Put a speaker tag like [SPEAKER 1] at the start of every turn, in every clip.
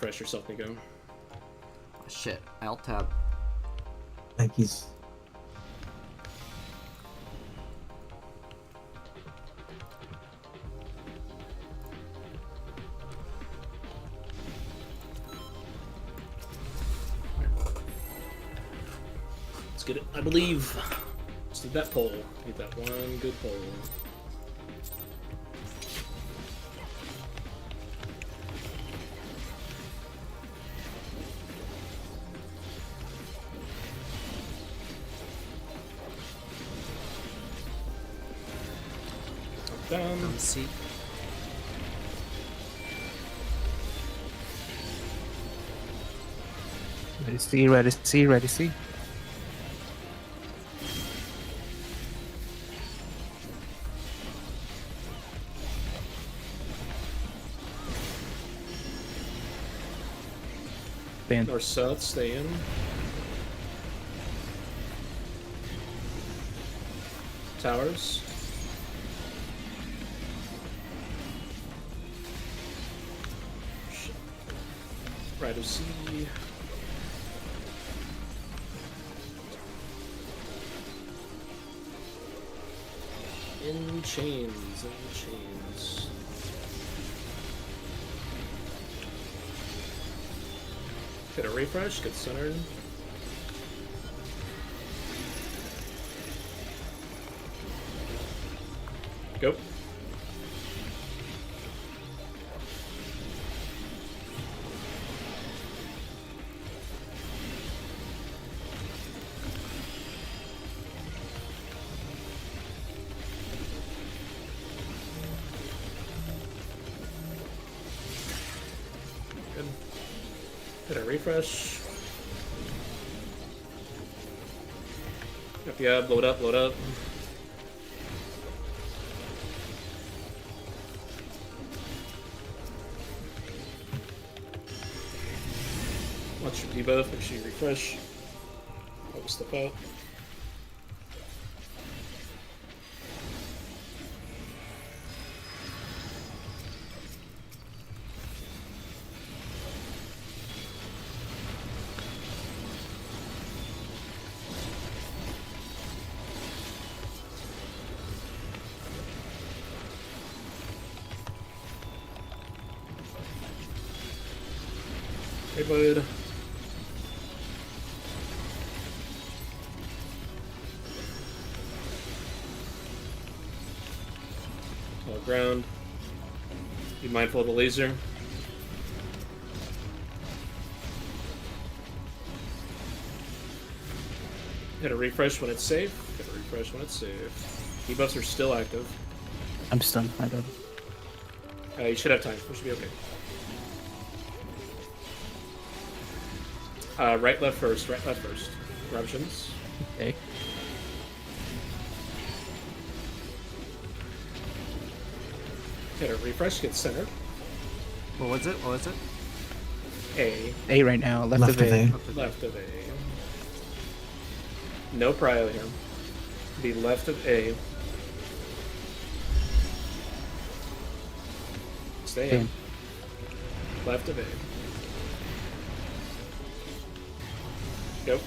[SPEAKER 1] refresh yourself, Nico.
[SPEAKER 2] Shit, I alt tab.
[SPEAKER 3] I think he's.
[SPEAKER 1] Let's get it. I believe. Let's do that poll. Get that one good poll. Down.
[SPEAKER 2] See.
[SPEAKER 4] Ready C, ready C, ready C. Stand.
[SPEAKER 1] North south, stay in. Towers. Shit. Right of C. In chains, in chains. Get a refresh, get centered. Go. Good. Hit a refresh. Up, yeah, load up, load up. Watch your debuff, make sure you refresh. I'll step out. Hey, bud. All ground. Be mindful of the laser. Hit a refresh when it's safe. Hit a refresh when it's safe. Debuffs are still active.
[SPEAKER 4] I'm stunned, my bad.
[SPEAKER 1] You should have time. We should be okay. Right, left first. Right, left first. Eruptions.
[SPEAKER 4] Okay.
[SPEAKER 1] Hit a refresh. Get centered.
[SPEAKER 2] What was it? What was it?
[SPEAKER 1] A.
[SPEAKER 4] A right now, left,
[SPEAKER 3] Left
[SPEAKER 4] of A.
[SPEAKER 1] Left of A. No prio here. Be left of A. Stay in. Left of A. Go.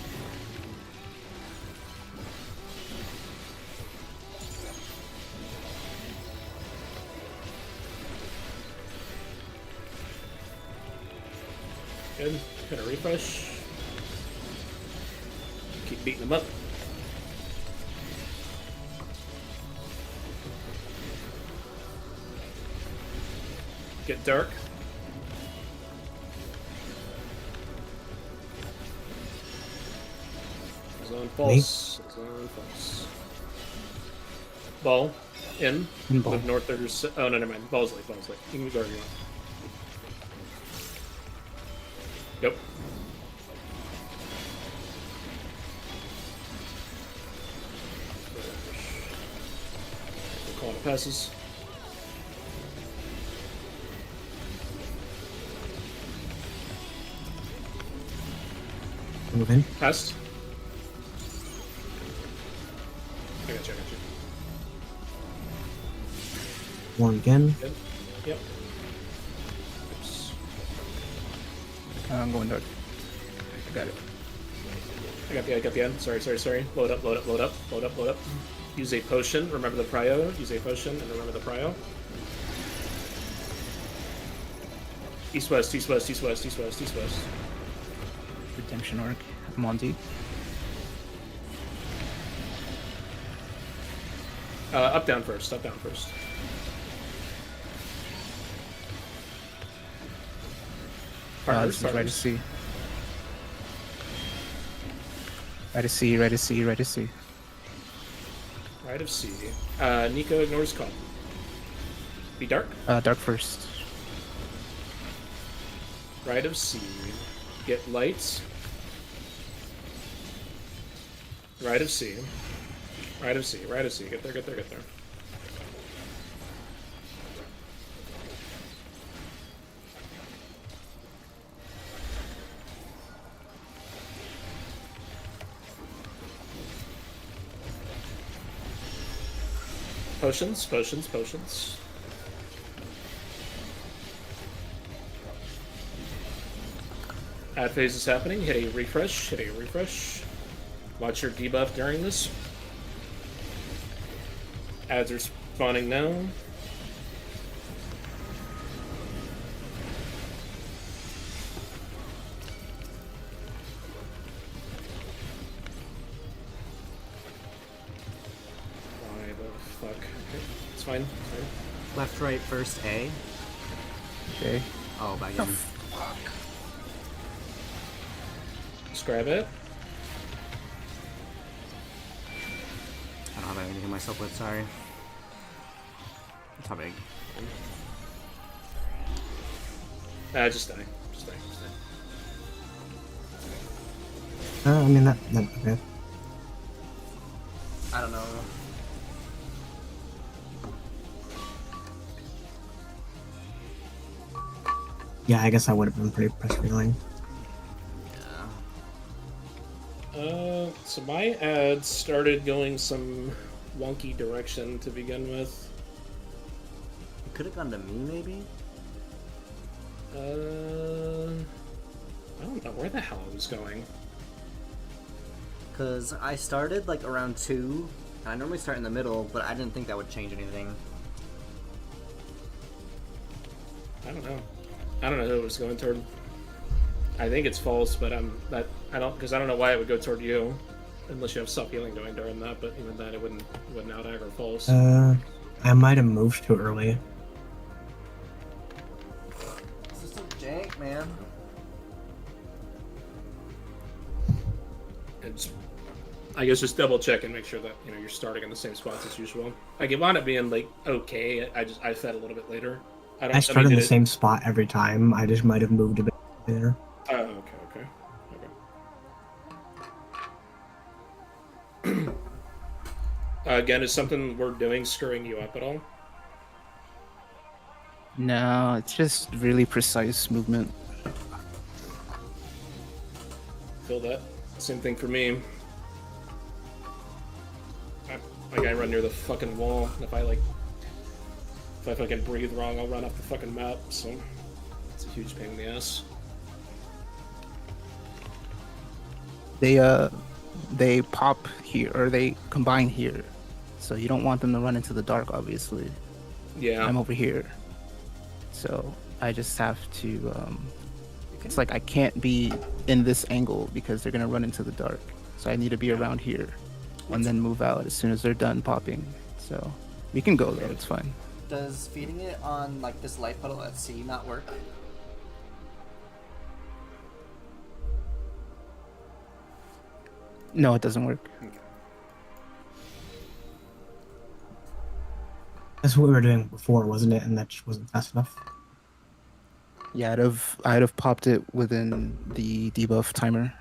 [SPEAKER 1] Good. Gonna refresh. Keep beating them up. Get dark. Zone false. Zone false. Ball. In.
[SPEAKER 4] In ball.
[SPEAKER 1] Move north or... Oh, no, never mind. Ball's late. Ball's late. You can go wherever you want. Yep. We'll call it passes.
[SPEAKER 3] Move in.
[SPEAKER 1] Passed. I got you, I got you.
[SPEAKER 3] One again.
[SPEAKER 1] Good. Yep. Oops.
[SPEAKER 4] I'm going dark. I got it.
[SPEAKER 1] I got the end. Sorry. Load up. Use a potion. Remember the prio. Use a potion and remember the prio. East west.
[SPEAKER 4] Redemption arc. I'm on D.
[SPEAKER 1] Up down first.
[SPEAKER 4] This is right to see. Right to see.
[SPEAKER 1] Right of C. Nico ignores call. Be dark.
[SPEAKER 4] Dark first.
[SPEAKER 1] Right of C. Get lights. Right of C. Get there. Potions. Ad phase is happening. Hit a refresh. Watch your debuff during this. Ads are spawning now. Why the fuck? Okay, it's fine.
[SPEAKER 2] Left, right, first A.
[SPEAKER 4] Okay.
[SPEAKER 2] Oh, back in.
[SPEAKER 1] Describe it.
[SPEAKER 2] I don't have anything to hit myself with, sorry. It's how big.
[SPEAKER 1] Just die.
[SPEAKER 3] I mean, that okay.
[SPEAKER 2] I don't know.
[SPEAKER 3] Yeah, I guess I would have been pretty press feeling.
[SPEAKER 1] So my ads started going some wonky direction to begin with.
[SPEAKER 2] It could have gone to me, maybe?
[SPEAKER 1] I don't know where the hell I was going.
[SPEAKER 2] Because I started like around 2. I normally start in the middle, but I didn't think that would change anything.
[SPEAKER 1] I don't know who it was going toward. I think it's false, but I don't know why it would go toward you, unless you have self healing going during that. But even then, it wouldn't out aggro false.
[SPEAKER 3] I might have moved too early.
[SPEAKER 2] This is some jank, man.
[SPEAKER 1] It's, I guess just double check and make sure that you're starting in the same spots as usual. Like it wound up being like okay. I fed a little bit later.
[SPEAKER 3] I started in the same spot every time. I just might have moved a bit later.
[SPEAKER 1] Oh, okay. Again, is something we're doing screwing you up at all?
[SPEAKER 4] No, it's just really precise movement.
[SPEAKER 1] Feel that? Same thing for me. I run near the fucking wall. If I fucking breathe wrong, I'll run off the fucking map. So it's a huge pain in the ass.
[SPEAKER 4] They pop here, or they combine here, so you don't want them to run into the dark, obviously.
[SPEAKER 1] Yeah.
[SPEAKER 4] I'm over here, so I just have to it's like I can't be in this angle because they're gonna run into the dark, so I need to be around here and then move out as soon as they're done popping. So we can go though, it's fine.
[SPEAKER 2] Does feeding it on like this light puddle at C not work?
[SPEAKER 4] No, it doesn't work.
[SPEAKER 1] Okay.
[SPEAKER 3] That's what we were doing before, wasn't it? And that just wasn't fast enough.
[SPEAKER 4] Yeah, I'd have popped it within the debuff timer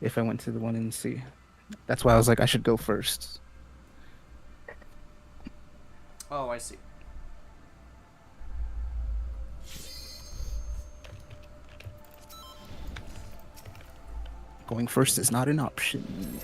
[SPEAKER 4] if I went to the one in C. That's why I was like, I should go first.
[SPEAKER 2] Oh, I see.
[SPEAKER 4] Going first is not an option.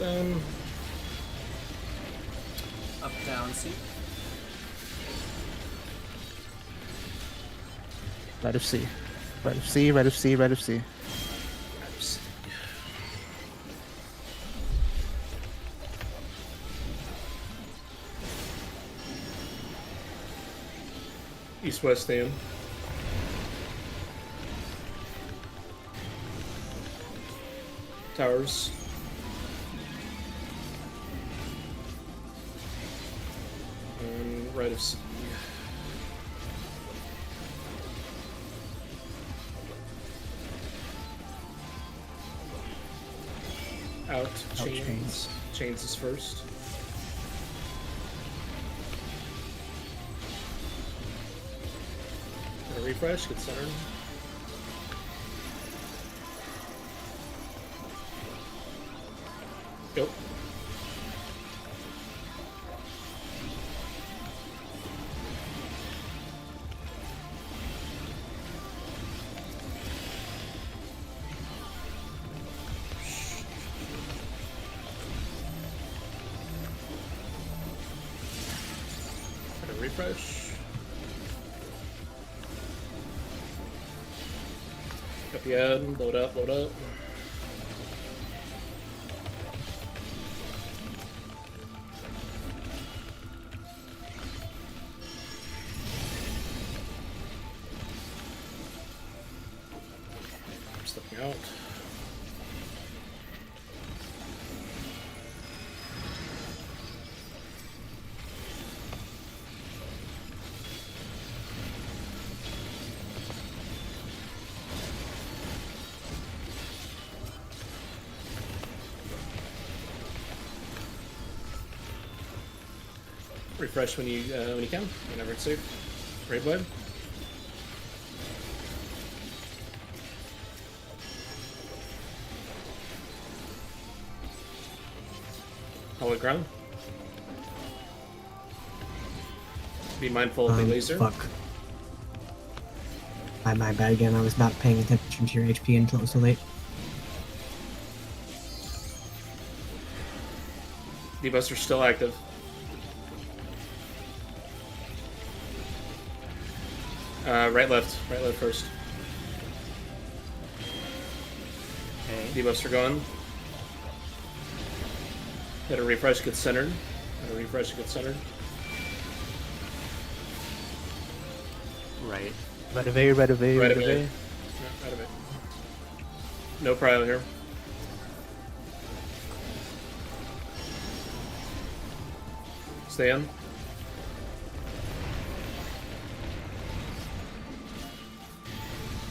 [SPEAKER 1] down.
[SPEAKER 2] Up, down, C.
[SPEAKER 4] Right of C. Right of C, right of C, right of C.
[SPEAKER 1] East west stand. Towers. And right of C. Out chains.
[SPEAKER 4] chains.
[SPEAKER 1] Chains is first. Gonna refresh, get centered. Go. Gonna refresh. Up the end, load up, load up. Stepping out. Refresh when you can, whenever it's safe. Raid blade. Solid ground. Be mindful of the laser.
[SPEAKER 3] Fuck. My bad again. I was not paying attention to your HP until it was too late.
[SPEAKER 1] Debuster's still active. Right left first.
[SPEAKER 2] Okay.
[SPEAKER 1] Debuster gone. Hit a refresh, get centered. Hit a refresh, get centered.
[SPEAKER 2] Right.
[SPEAKER 4] Right of A, right of A,
[SPEAKER 1] Right
[SPEAKER 4] right
[SPEAKER 1] of
[SPEAKER 4] of
[SPEAKER 1] A.
[SPEAKER 4] A.
[SPEAKER 1] Yeah, right of it. No prio here. Stay in.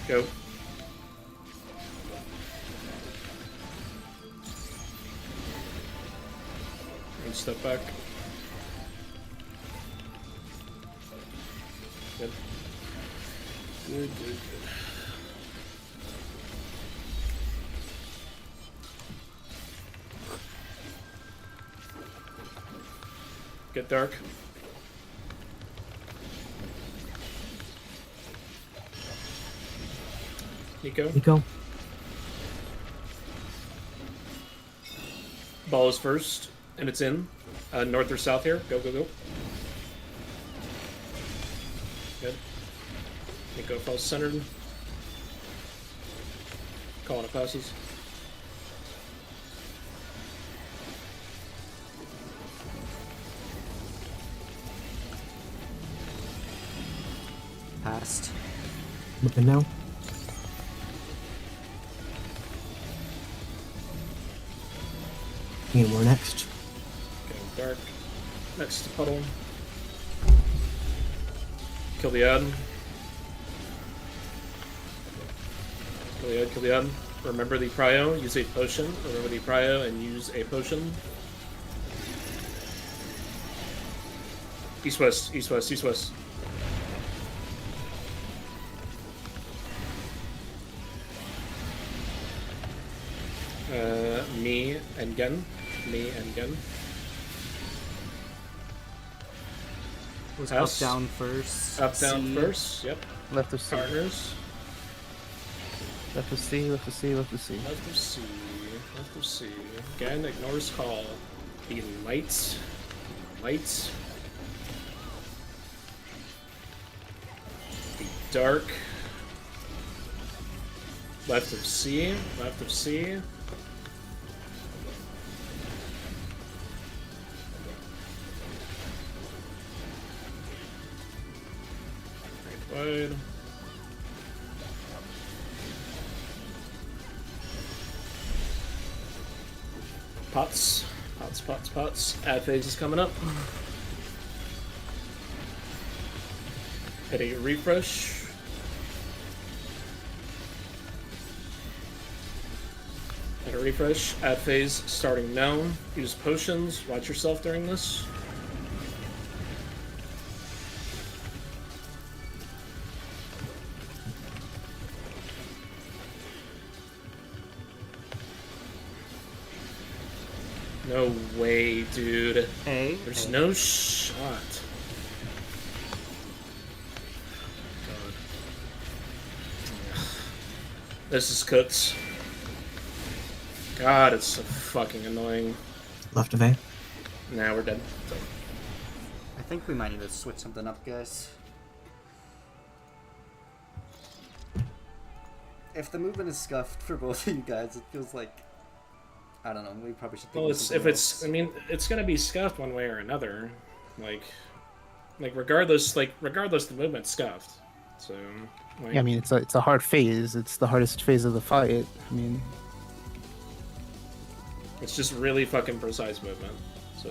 [SPEAKER 1] Go. And step back. Good. Good, good, good. Get dark. Nico.
[SPEAKER 3] Nico.
[SPEAKER 1] Ball is first, and it's in. North or south here. Go, go, go. Good. Nico falls centered. Calling it passes.
[SPEAKER 2] Passed.
[SPEAKER 3] Moving now. Need more next.
[SPEAKER 1] Okay, dark. Next to puddle. Kill the ad. Kill the ad, kill the ad. Remember the prio, use a potion. Remember the prio and use a potion. East west, east west, east west. Me and Gen. Me and Gen.
[SPEAKER 2] Was
[SPEAKER 1] House.
[SPEAKER 2] up, down first.
[SPEAKER 1] Up, down
[SPEAKER 2] C.
[SPEAKER 1] first. Yep.
[SPEAKER 4] Left of C.
[SPEAKER 1] Partners.
[SPEAKER 4] Left of C, left of C, left of C.
[SPEAKER 1] Left of C. Left of C. Again, ignores call. Be light. Light. Be dark. Left of C. Left of C. Right wide. Pots. Pots, pots, pots. Ad phase is coming up. Hitting a refresh. Hit a refresh. Ad phase starting now. Use potions. Watch yourself during this. No way, dude.
[SPEAKER 2] A.
[SPEAKER 1] There's no shot. God. This is cooked. God, it's so fucking annoying.
[SPEAKER 3] Left of A.
[SPEAKER 1] Nah, we're dead.
[SPEAKER 2] I think we might need to switch something up, guys. If the movement is scuffed for both of you guys, it feels like, I don't know, we probably should think
[SPEAKER 1] Well,
[SPEAKER 2] of
[SPEAKER 1] it's
[SPEAKER 2] something
[SPEAKER 1] if it's.
[SPEAKER 2] else.
[SPEAKER 1] I mean, it's gonna be scuffed one way or another. Like regardless, the movement's scuffed. So. Like,
[SPEAKER 4] Yeah, I mean, it's a hard phase. It's the hardest phase of the fight. I mean,
[SPEAKER 1] it's just really fucking precise movement. So,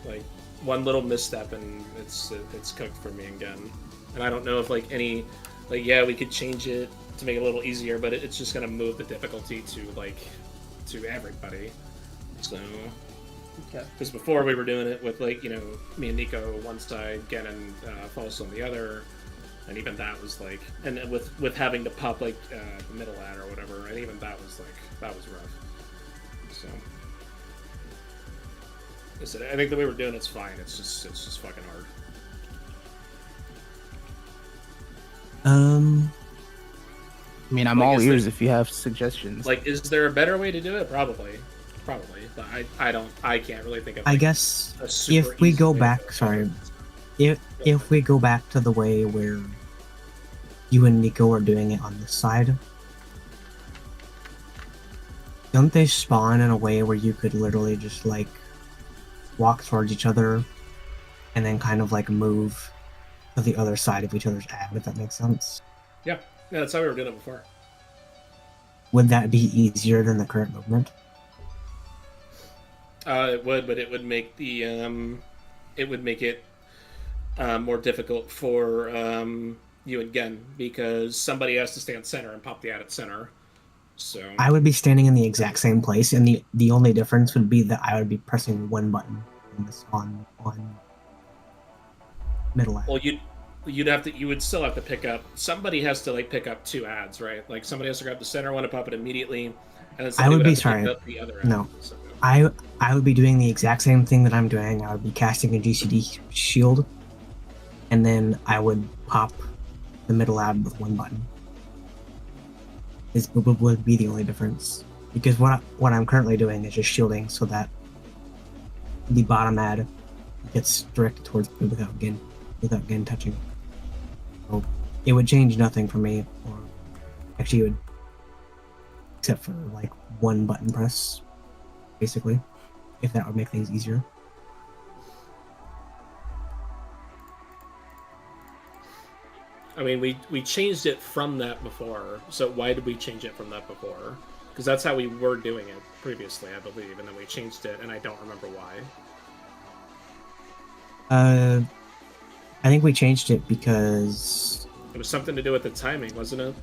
[SPEAKER 1] like, one little misstep and it's cooked for me again. And I don't know if like any, like, yeah, we could change it to make it a little easier, but it's just gonna move the difficulty to everybody. So,
[SPEAKER 2] Okay.
[SPEAKER 1] because before we were doing it with like, you know, me and Nico one side, Gen and False on the other, and even that was like, and with having to pop like the middle ad or whatever, and even that was rough. So. I think the way we're doing it's fine. It's just fucking hard.
[SPEAKER 4] I mean, I'm
[SPEAKER 1] Like,
[SPEAKER 4] all
[SPEAKER 1] is
[SPEAKER 4] ears
[SPEAKER 1] there-
[SPEAKER 4] if you have suggestions.
[SPEAKER 1] Like, is there a better way to do it? Probably, but I can't really think of.
[SPEAKER 3] I
[SPEAKER 1] Like,
[SPEAKER 3] guess
[SPEAKER 1] a super
[SPEAKER 3] if we
[SPEAKER 1] easy
[SPEAKER 3] go
[SPEAKER 1] way to
[SPEAKER 3] back,
[SPEAKER 1] do it.
[SPEAKER 3] sorry, if we go back to the way where you and Nico are doing it on this side, don't they spawn in a way where you could literally just like walk towards each other and then kind of like move to the other side of each other's ad, if that makes sense?
[SPEAKER 1] Yeah, that's how we were doing it before.
[SPEAKER 3] Would that be easier than the current movement?
[SPEAKER 1] It would, but it would make the more difficult for you and Gen because somebody has to stand center and pop the ad at center. So
[SPEAKER 3] I would be standing in the exact same place, and the only difference would be that I would be pressing one button on middle ad.
[SPEAKER 1] well, you would still have to pick up. Somebody has to like pick up two ads, right? Like somebody has to grab the center one and pop it immediately, and then somebody
[SPEAKER 3] would be
[SPEAKER 1] have to pick
[SPEAKER 3] sorry.
[SPEAKER 1] up the other ad.
[SPEAKER 3] No.
[SPEAKER 1] So,
[SPEAKER 3] I would be doing the exact same thing that I'm doing. I would be casting a GCD shield, and then I would pop the middle ad with one button. This would be the only difference, because what I'm currently doing is just shielding so that the bottom ad gets directed towards me without Gen touching. So it would change nothing for me, or actually it would, except for like one button press, basically, if that would make things easier.
[SPEAKER 1] I mean, we changed it from that before. So why did we change it from that before? Because that's how we were doing it previously, I believe, and then we changed it, and I don't remember why.
[SPEAKER 3] I think we changed it because
[SPEAKER 1] It was something to do with the timing, wasn't it?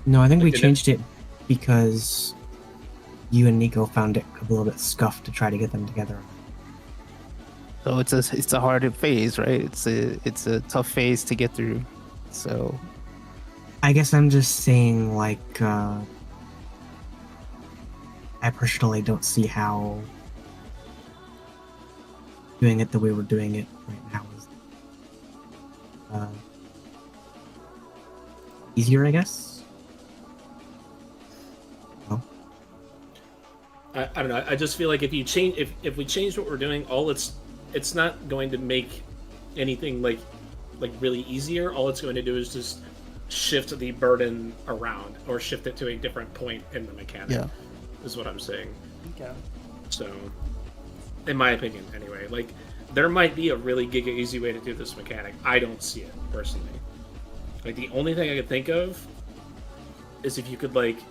[SPEAKER 3] no, I think we
[SPEAKER 1] Like,
[SPEAKER 3] changed it because you and Nico found it a little bit scuffed to try to get them together.
[SPEAKER 4] So it's a hard phase, right? It's a tough phase to get through. So
[SPEAKER 3] I guess I'm just saying, like, I personally don't see how doing it the way we're doing it right now is easier, I guess. No.
[SPEAKER 1] I don't know. I just feel like if you change, if we change what we're doing, it's not going to make anything like really easier. All it's going to do is just shift the burden around or shift it to a different point in the mechanic.
[SPEAKER 4] Yeah.
[SPEAKER 1] Is what I'm saying.
[SPEAKER 2] Okay.
[SPEAKER 1] So, in my opinion, anyway, like there might be a really giga easy way to do this mechanic. I don't see it personally. Like the only thing I could think of is if you could merge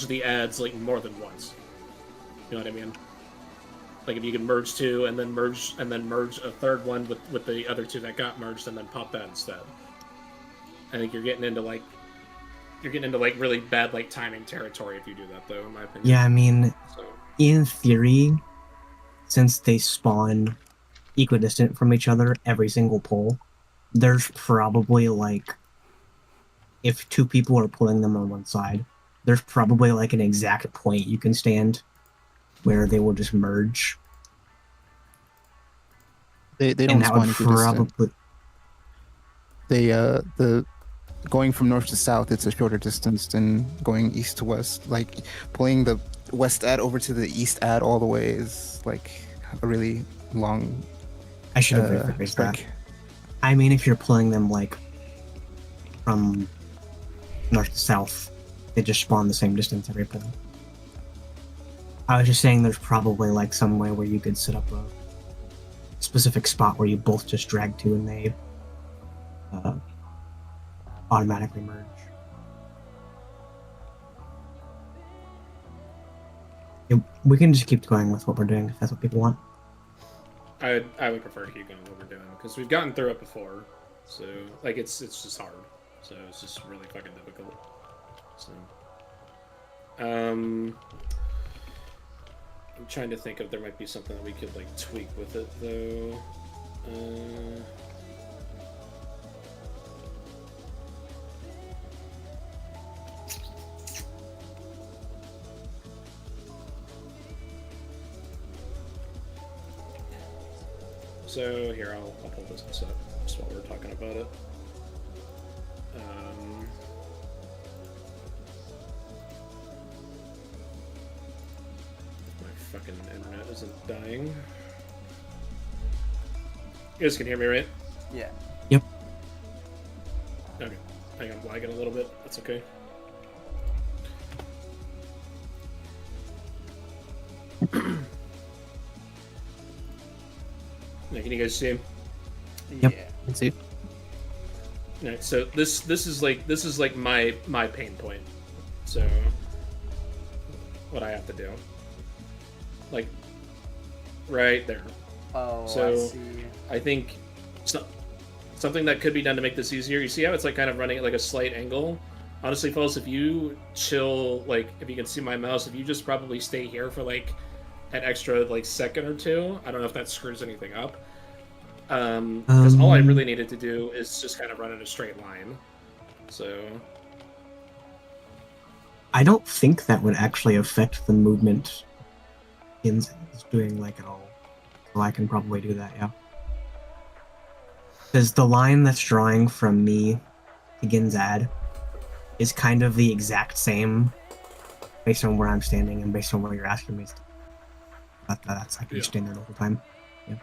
[SPEAKER 1] the ads like more than once. You know what I mean? Like if you could merge two and then merge a third one with the other two that got merged and then pop that instead. I think you're getting into like really bad like timing territory if you do that, though, in my opinion.
[SPEAKER 3] Yeah, I mean,
[SPEAKER 1] So,
[SPEAKER 3] in theory, since they spawn equidistant from each other every single pull, there's probably like, if two people are pulling them on one side, there's probably like an exact point you can stand where they will just merge.
[SPEAKER 4] They don't
[SPEAKER 3] And that
[SPEAKER 4] spawn
[SPEAKER 3] would
[SPEAKER 4] equidistant.
[SPEAKER 3] probably.
[SPEAKER 4] The going from north to south, it's a shorter distance than going east to west. Like pulling the west ad over to the east ad all the way is like a really long
[SPEAKER 3] I should have rephrased that.
[SPEAKER 4] trek.
[SPEAKER 3] I mean, if you're pulling them like from north to south, they just spawn the same distance every pull. I was just saying there's probably like some way where you could set up a specific spot where you both just drag to and they automatically merge. Yeah, we can just keep going with what we're doing if that's what people want.
[SPEAKER 1] I would prefer to keep going what we're doing because we've gotten through it before. So like it's just hard. So it's just really fucking difficult. So I'm trying to think if there might be something that we could like tweak with it though. So here, I'll pull this up just while we're talking about it. My fucking internet isn't dying. You guys can hear me, right?
[SPEAKER 2] Yeah.
[SPEAKER 3] Yep.
[SPEAKER 1] Okay. I think I'm lagging a little bit. That's okay. Now, can you guys see him?
[SPEAKER 3] Yep.
[SPEAKER 2] Yeah.
[SPEAKER 4] Let's see.
[SPEAKER 1] Alright, so this is like my pain point. So what I have to do, like right there.
[SPEAKER 2] Oh, I
[SPEAKER 1] So-
[SPEAKER 2] see.
[SPEAKER 1] I think something that could be done to make this easier. You see how it's like kind of running at like a slight angle. Honestly, fellas, if you chill, like if you can see my mouse, if you just probably stay here for like an extra like second or two, I don't know if that screws anything up. Because all I really needed to do is just kind of run in a straight line. So
[SPEAKER 3] I don't think that would actually affect the movement Gin's doing like at all. So I can probably do that, yeah. Because the line that's drawing from me to Gin's ad is kind of the exact same based on where I'm standing and based on where you're asking me. But that's I can just
[SPEAKER 1] Yeah.
[SPEAKER 3] stand there the whole time. Yeah.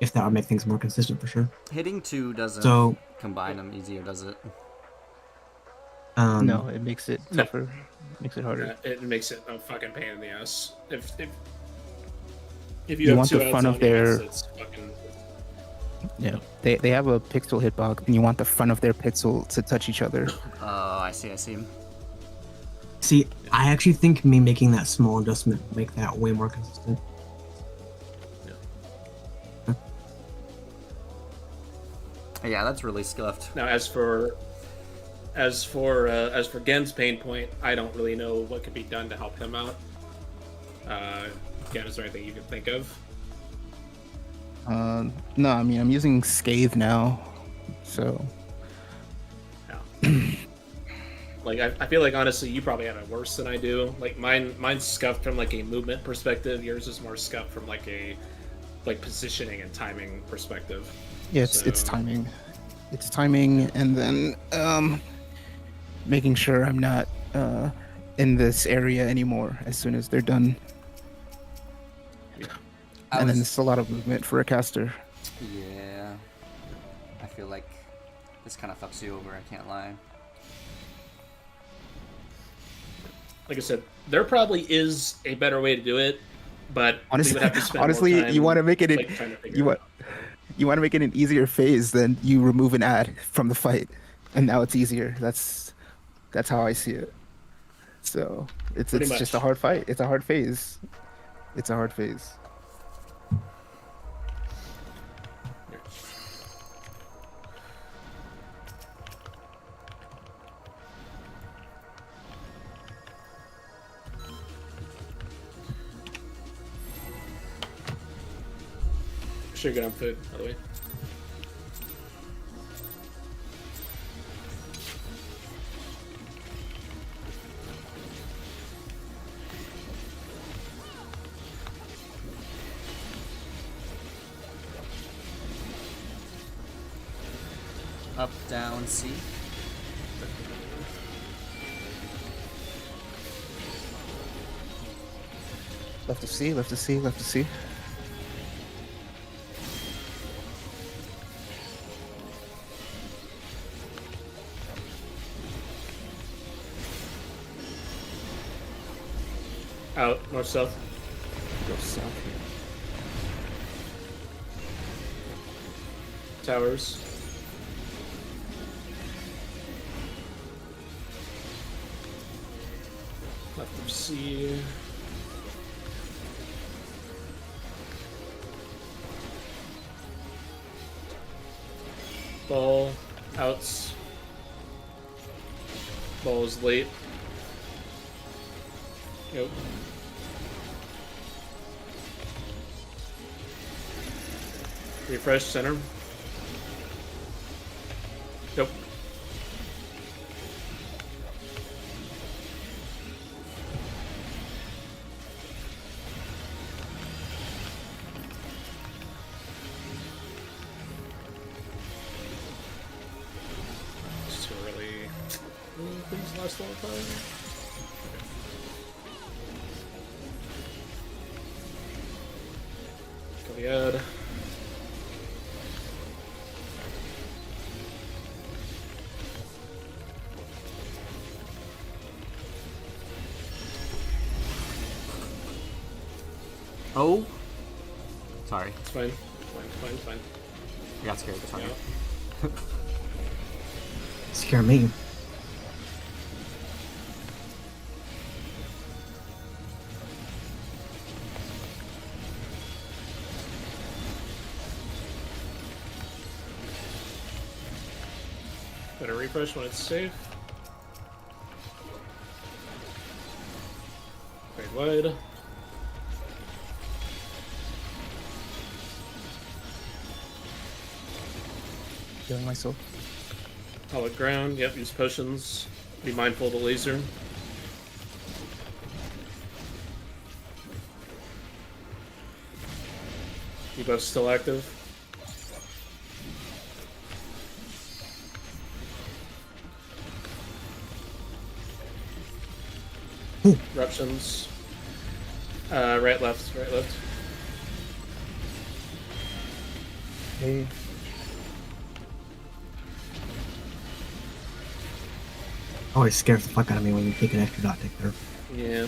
[SPEAKER 3] If that would make things more consistent for sure.
[SPEAKER 2] Hitting two doesn't
[SPEAKER 3] So
[SPEAKER 2] combine them easier, does it?
[SPEAKER 4] No, it makes it
[SPEAKER 1] No.
[SPEAKER 4] tougher. Makes it harder.
[SPEAKER 1] it makes it a fucking pain in the ass. If you
[SPEAKER 4] You
[SPEAKER 1] have
[SPEAKER 4] want
[SPEAKER 1] two
[SPEAKER 4] the
[SPEAKER 1] ads
[SPEAKER 4] front
[SPEAKER 1] on
[SPEAKER 4] of
[SPEAKER 1] you,
[SPEAKER 4] their-
[SPEAKER 1] it's fucking
[SPEAKER 4] Yeah. They have a pixel hitbox, and you want the front of their pixel to touch each other.
[SPEAKER 2] Oh, I see.
[SPEAKER 3] see, I actually think me making that small adjustment will make that way more consistent.
[SPEAKER 2] Yeah, that's really scuffed.
[SPEAKER 1] Now, as for Gen's pain point, I don't really know what could be done to help him out. Gen, is there anything you can think of?
[SPEAKER 4] No, I mean I'm using Scathe now, so
[SPEAKER 1] Like, I feel like honestly, you probably have it worse than I do. Like mine's scuffed from like a movement perspective. Yours is more scuffed from like a positioning and timing perspective.
[SPEAKER 4] yeah, it's
[SPEAKER 1] So-
[SPEAKER 4] timing. It's timing, and then making sure I'm not in this area anymore as soon as they're done.
[SPEAKER 2] I
[SPEAKER 4] And then
[SPEAKER 2] was-
[SPEAKER 4] it's a lot of movement for a caster.
[SPEAKER 2] Yeah. I feel like this kind of fucks you over, I can't lie.
[SPEAKER 1] Like I said, there probably is a better way to do it, but we would have to spend
[SPEAKER 4] Honestly,
[SPEAKER 1] more time,
[SPEAKER 4] you want to make it
[SPEAKER 1] like, trying to figure
[SPEAKER 4] you
[SPEAKER 1] it
[SPEAKER 4] want you want to make it an easier phase, then you remove an ad from the fight, and now it's easier. That's how I see it. So it's
[SPEAKER 1] Pretty
[SPEAKER 4] just
[SPEAKER 1] much.
[SPEAKER 4] a hard fight. It's a hard phase. It's a hard phase.
[SPEAKER 1] Sure, good on food, by the way.
[SPEAKER 2] Up, down, C.
[SPEAKER 4] Left to C, left to C, left to C.
[SPEAKER 1] Out, north, south.
[SPEAKER 4] Go south here.
[SPEAKER 1] Towers. Left of C. Ball. Outs. Ball is late. Yep. Refresh center. Yep. Just really. Things last a long time. Caveat.
[SPEAKER 5] Oh. Sorry,
[SPEAKER 1] It's fine. Fine.
[SPEAKER 5] I got scared. Sorry.
[SPEAKER 1] Yeah.
[SPEAKER 3] Scare me.
[SPEAKER 1] Better refresh when it's safe. Very wide.
[SPEAKER 4] Healing myself.
[SPEAKER 1] Solid ground. Yep, use potions. Be mindful of the laser. Debuff's still active. Eruptions. Right, left.
[SPEAKER 4] Hey.
[SPEAKER 3] Always scares the fuck out of me when you take an extra dot tick there.
[SPEAKER 1] Yeah.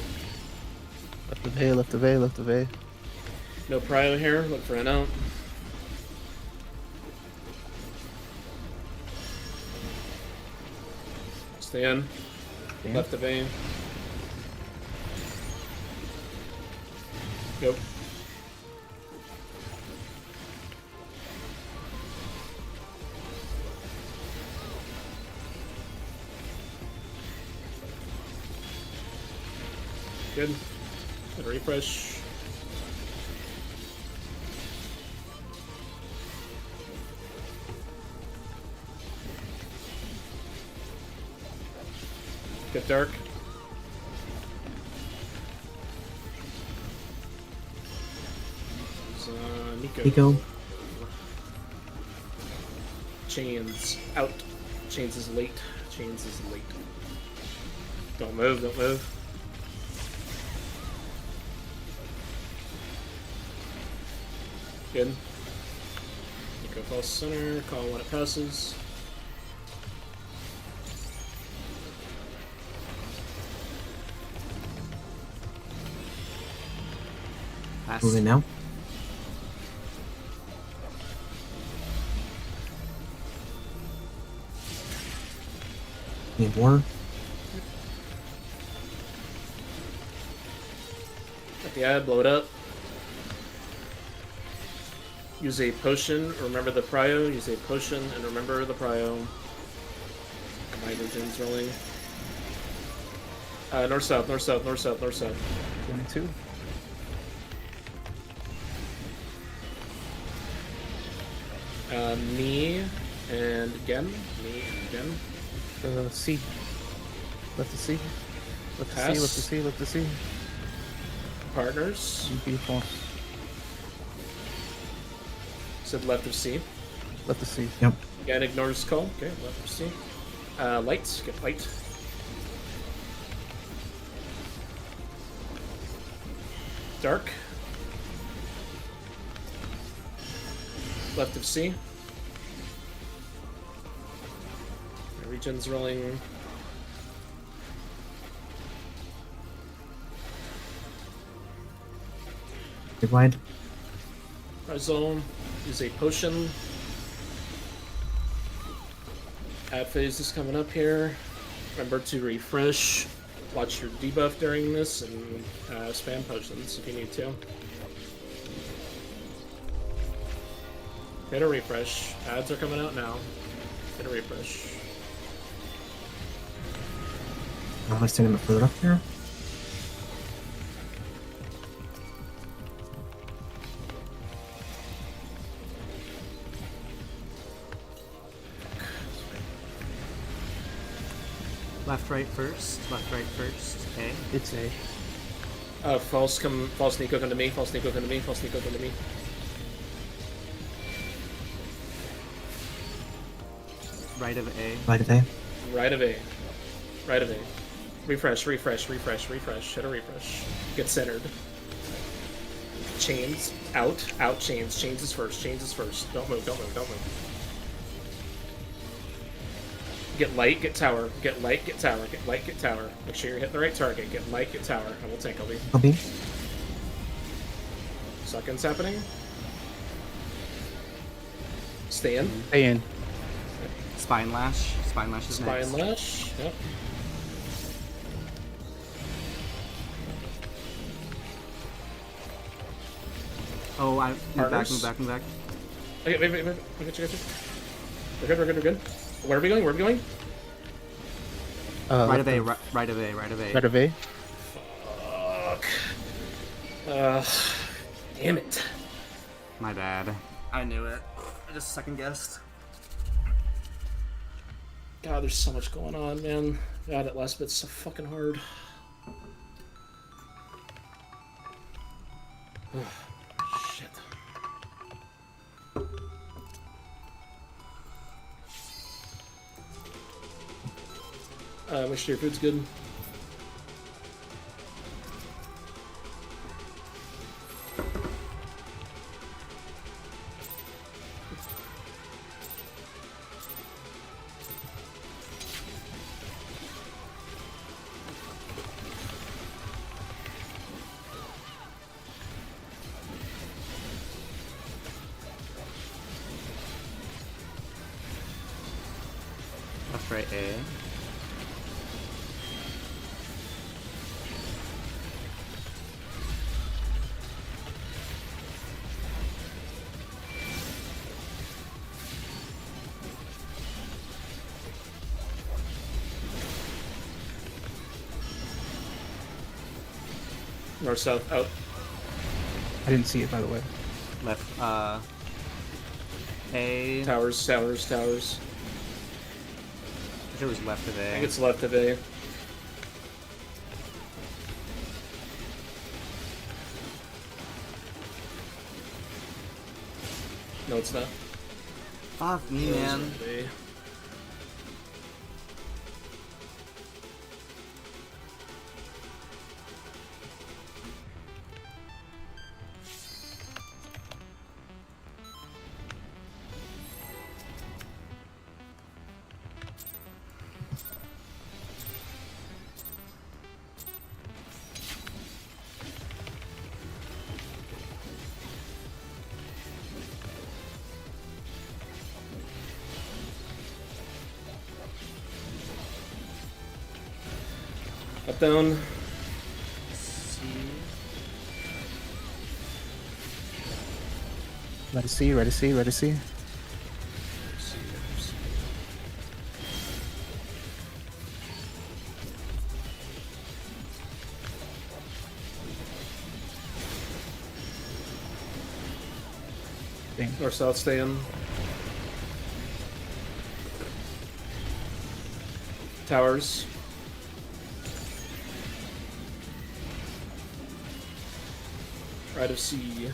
[SPEAKER 4] Left of A, left of A, left of A.
[SPEAKER 1] No prio here. Look for an out. Stay in.
[SPEAKER 4] Damn.
[SPEAKER 1] Left of A. Go. Good. Good refresh. Get dark. Nico.
[SPEAKER 3] Nico,
[SPEAKER 1] Chains out. Chains is late. Chains is late. Don't move, don't move. Good. Go false center, call when it passes.
[SPEAKER 5] Pass.
[SPEAKER 3] Moving now. Need more.
[SPEAKER 1] At the ad, blow it up. Use a potion, remember the prio, use a potion and remember the prio. My vision's rolling. North south, north south, north south, north south.
[SPEAKER 4] 22.
[SPEAKER 1] Me and again. Me and again.
[SPEAKER 4] C. Left to C. Left to C.
[SPEAKER 1] Pass.
[SPEAKER 4] Left to C. Left to C.
[SPEAKER 1] Partners.
[SPEAKER 4] Beautiful.
[SPEAKER 1] Said left of C.
[SPEAKER 4] Left to C.
[SPEAKER 3] Yep.
[SPEAKER 1] Again, ignores call. Okay, left of C. Lights. Get light. Dark. Left of C. Region's rolling.
[SPEAKER 3] Big wide.
[SPEAKER 1] Zone. Use a potion. Ad phase is coming up here. Remember to refresh. Watch your debuff during this and spam potions if you need to. Hit a refresh. Ads are coming out now. Hit a refresh.
[SPEAKER 3] Now let's send him further up here.
[SPEAKER 5] Left, right first. Left, right first. A.
[SPEAKER 4] It's A.
[SPEAKER 1] False Nico come to me. False Nico come to me. False Nico come to me.
[SPEAKER 5] Right of A.
[SPEAKER 3] Right of A.
[SPEAKER 1] Right of A. Right of A. Refresh, refresh, refresh, refresh. Hit a refresh. Get centered. Chains. Out. Out chains. Chains is first. Chains is first. Don't move, don't move, don't move. Get light, get tower. Get light, get tower. Get light, get tower. Make sure you're hitting the right target. Get light, get tower. I will tank LB.
[SPEAKER 3] LB.
[SPEAKER 1] Seconds happening. Stay in.
[SPEAKER 4] A in.
[SPEAKER 5] Spine lash. Spine lash is
[SPEAKER 1] Spine
[SPEAKER 5] next.
[SPEAKER 1] lash. Yep.
[SPEAKER 5] Oh, I move back,
[SPEAKER 1] Partners.
[SPEAKER 5] move back, move back.
[SPEAKER 1] Okay, wait. I got you. We're good, we're good, we're good. Where are we going? Where are we going?
[SPEAKER 5] Right
[SPEAKER 4] Left
[SPEAKER 5] of A, right of A, right of A.
[SPEAKER 4] Right of A.
[SPEAKER 1] Fuck. Damn it.
[SPEAKER 5] My bad.
[SPEAKER 2] I knew it. I just second guessed.
[SPEAKER 1] God, there's so much going on, man. God, that last bit's so fucking hard. Shit. Make sure your food's good.
[SPEAKER 5] Left, right A.
[SPEAKER 1] North, south, out.
[SPEAKER 4] I didn't see it, by the way.
[SPEAKER 5] Left, A.
[SPEAKER 1] Towers, towers, towers.
[SPEAKER 5] I think it was left of
[SPEAKER 1] I
[SPEAKER 5] A.
[SPEAKER 1] think it's left of A. No, it's not.
[SPEAKER 5] Fuck me, man.
[SPEAKER 1] A. Top down.
[SPEAKER 5] C.
[SPEAKER 4] Ready C, ready C, ready C. Dang.
[SPEAKER 1] North south stay in. Towers. Right of C.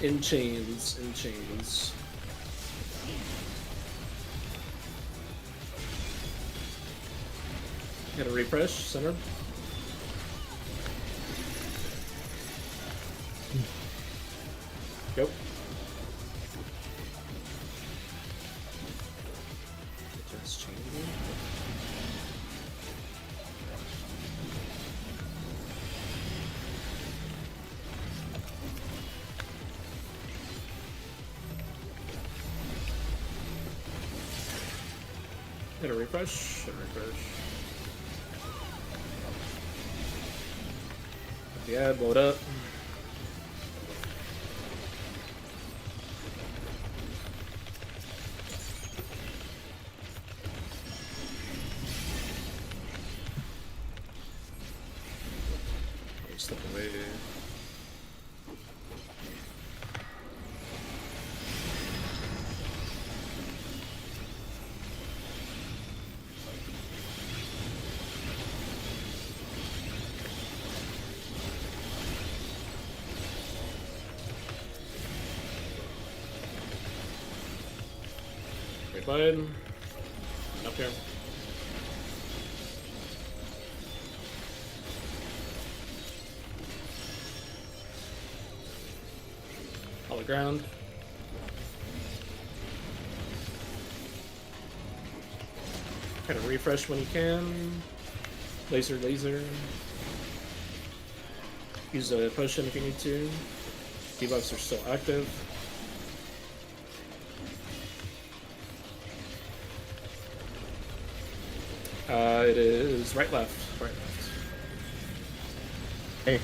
[SPEAKER 1] In chains, in chains. Get a refresh, center. Go. Just changing. Hit a refresh, hit a refresh. Yeah, blow it up. Step away. Wait, up here. All the ground. Kind of refresh when you can. Laser, laser. Use a potion if you need to. Debuffs are still active. It is right, left, right, left.
[SPEAKER 4] Hey.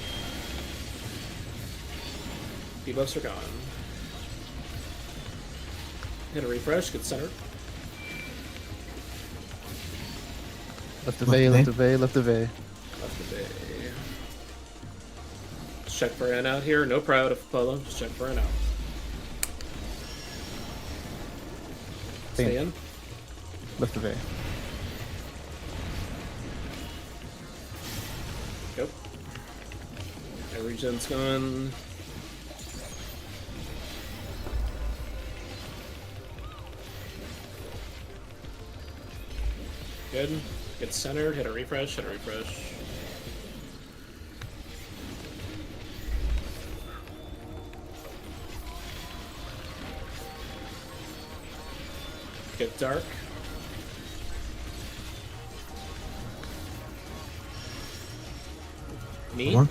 [SPEAKER 1] Debuffs are gone. Hit a refresh, get centered.
[SPEAKER 4] Left the V, left the V, left the V.
[SPEAKER 1] Left the bay. Just check for in out here. No proud of Apollo. Just check for in out. Stay in.
[SPEAKER 4] Left the V.
[SPEAKER 1] Go. My regen's gone. Good. Get centered, hit a refresh, hit a refresh. Get dark. Me?
[SPEAKER 3] More.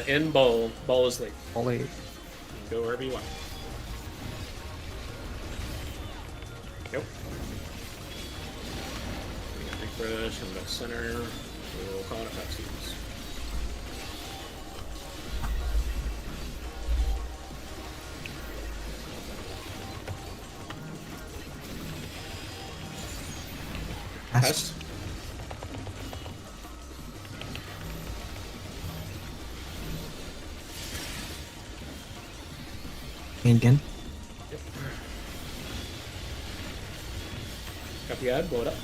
[SPEAKER 1] In ball. Ball is late.
[SPEAKER 4] All 8.
[SPEAKER 1] Go wherever you want. Yep. Refresh, I'm back center. We'll call it a tattoos. Pest.
[SPEAKER 3] And again.
[SPEAKER 1] Yep. Got the ad, blow it up.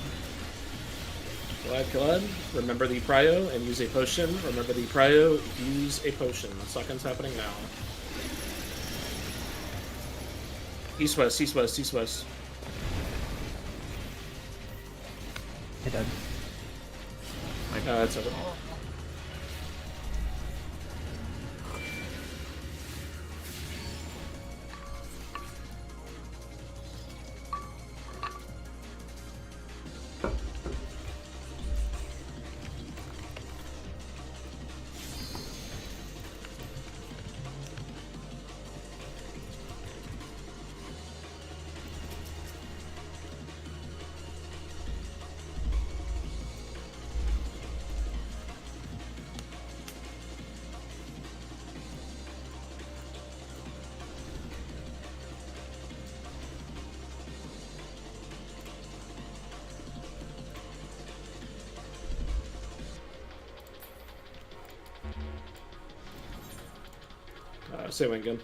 [SPEAKER 1] Kill ad. Remember the prio and use a potion. Remember the prio, use a potion. Suckin's happening now. East west, east west, east west.
[SPEAKER 4] Hey, Dad.
[SPEAKER 1] It's over. Say when again.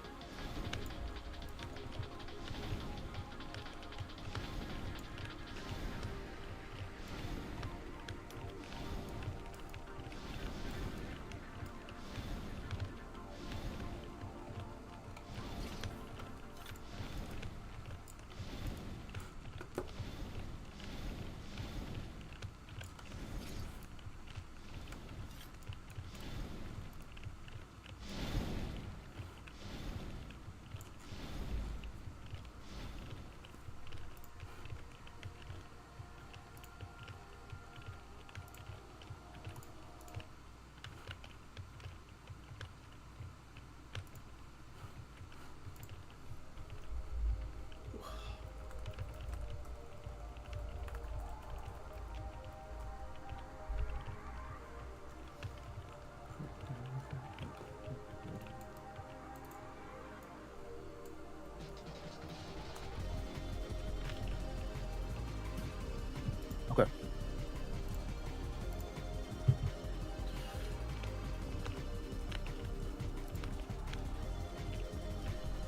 [SPEAKER 4] Okay.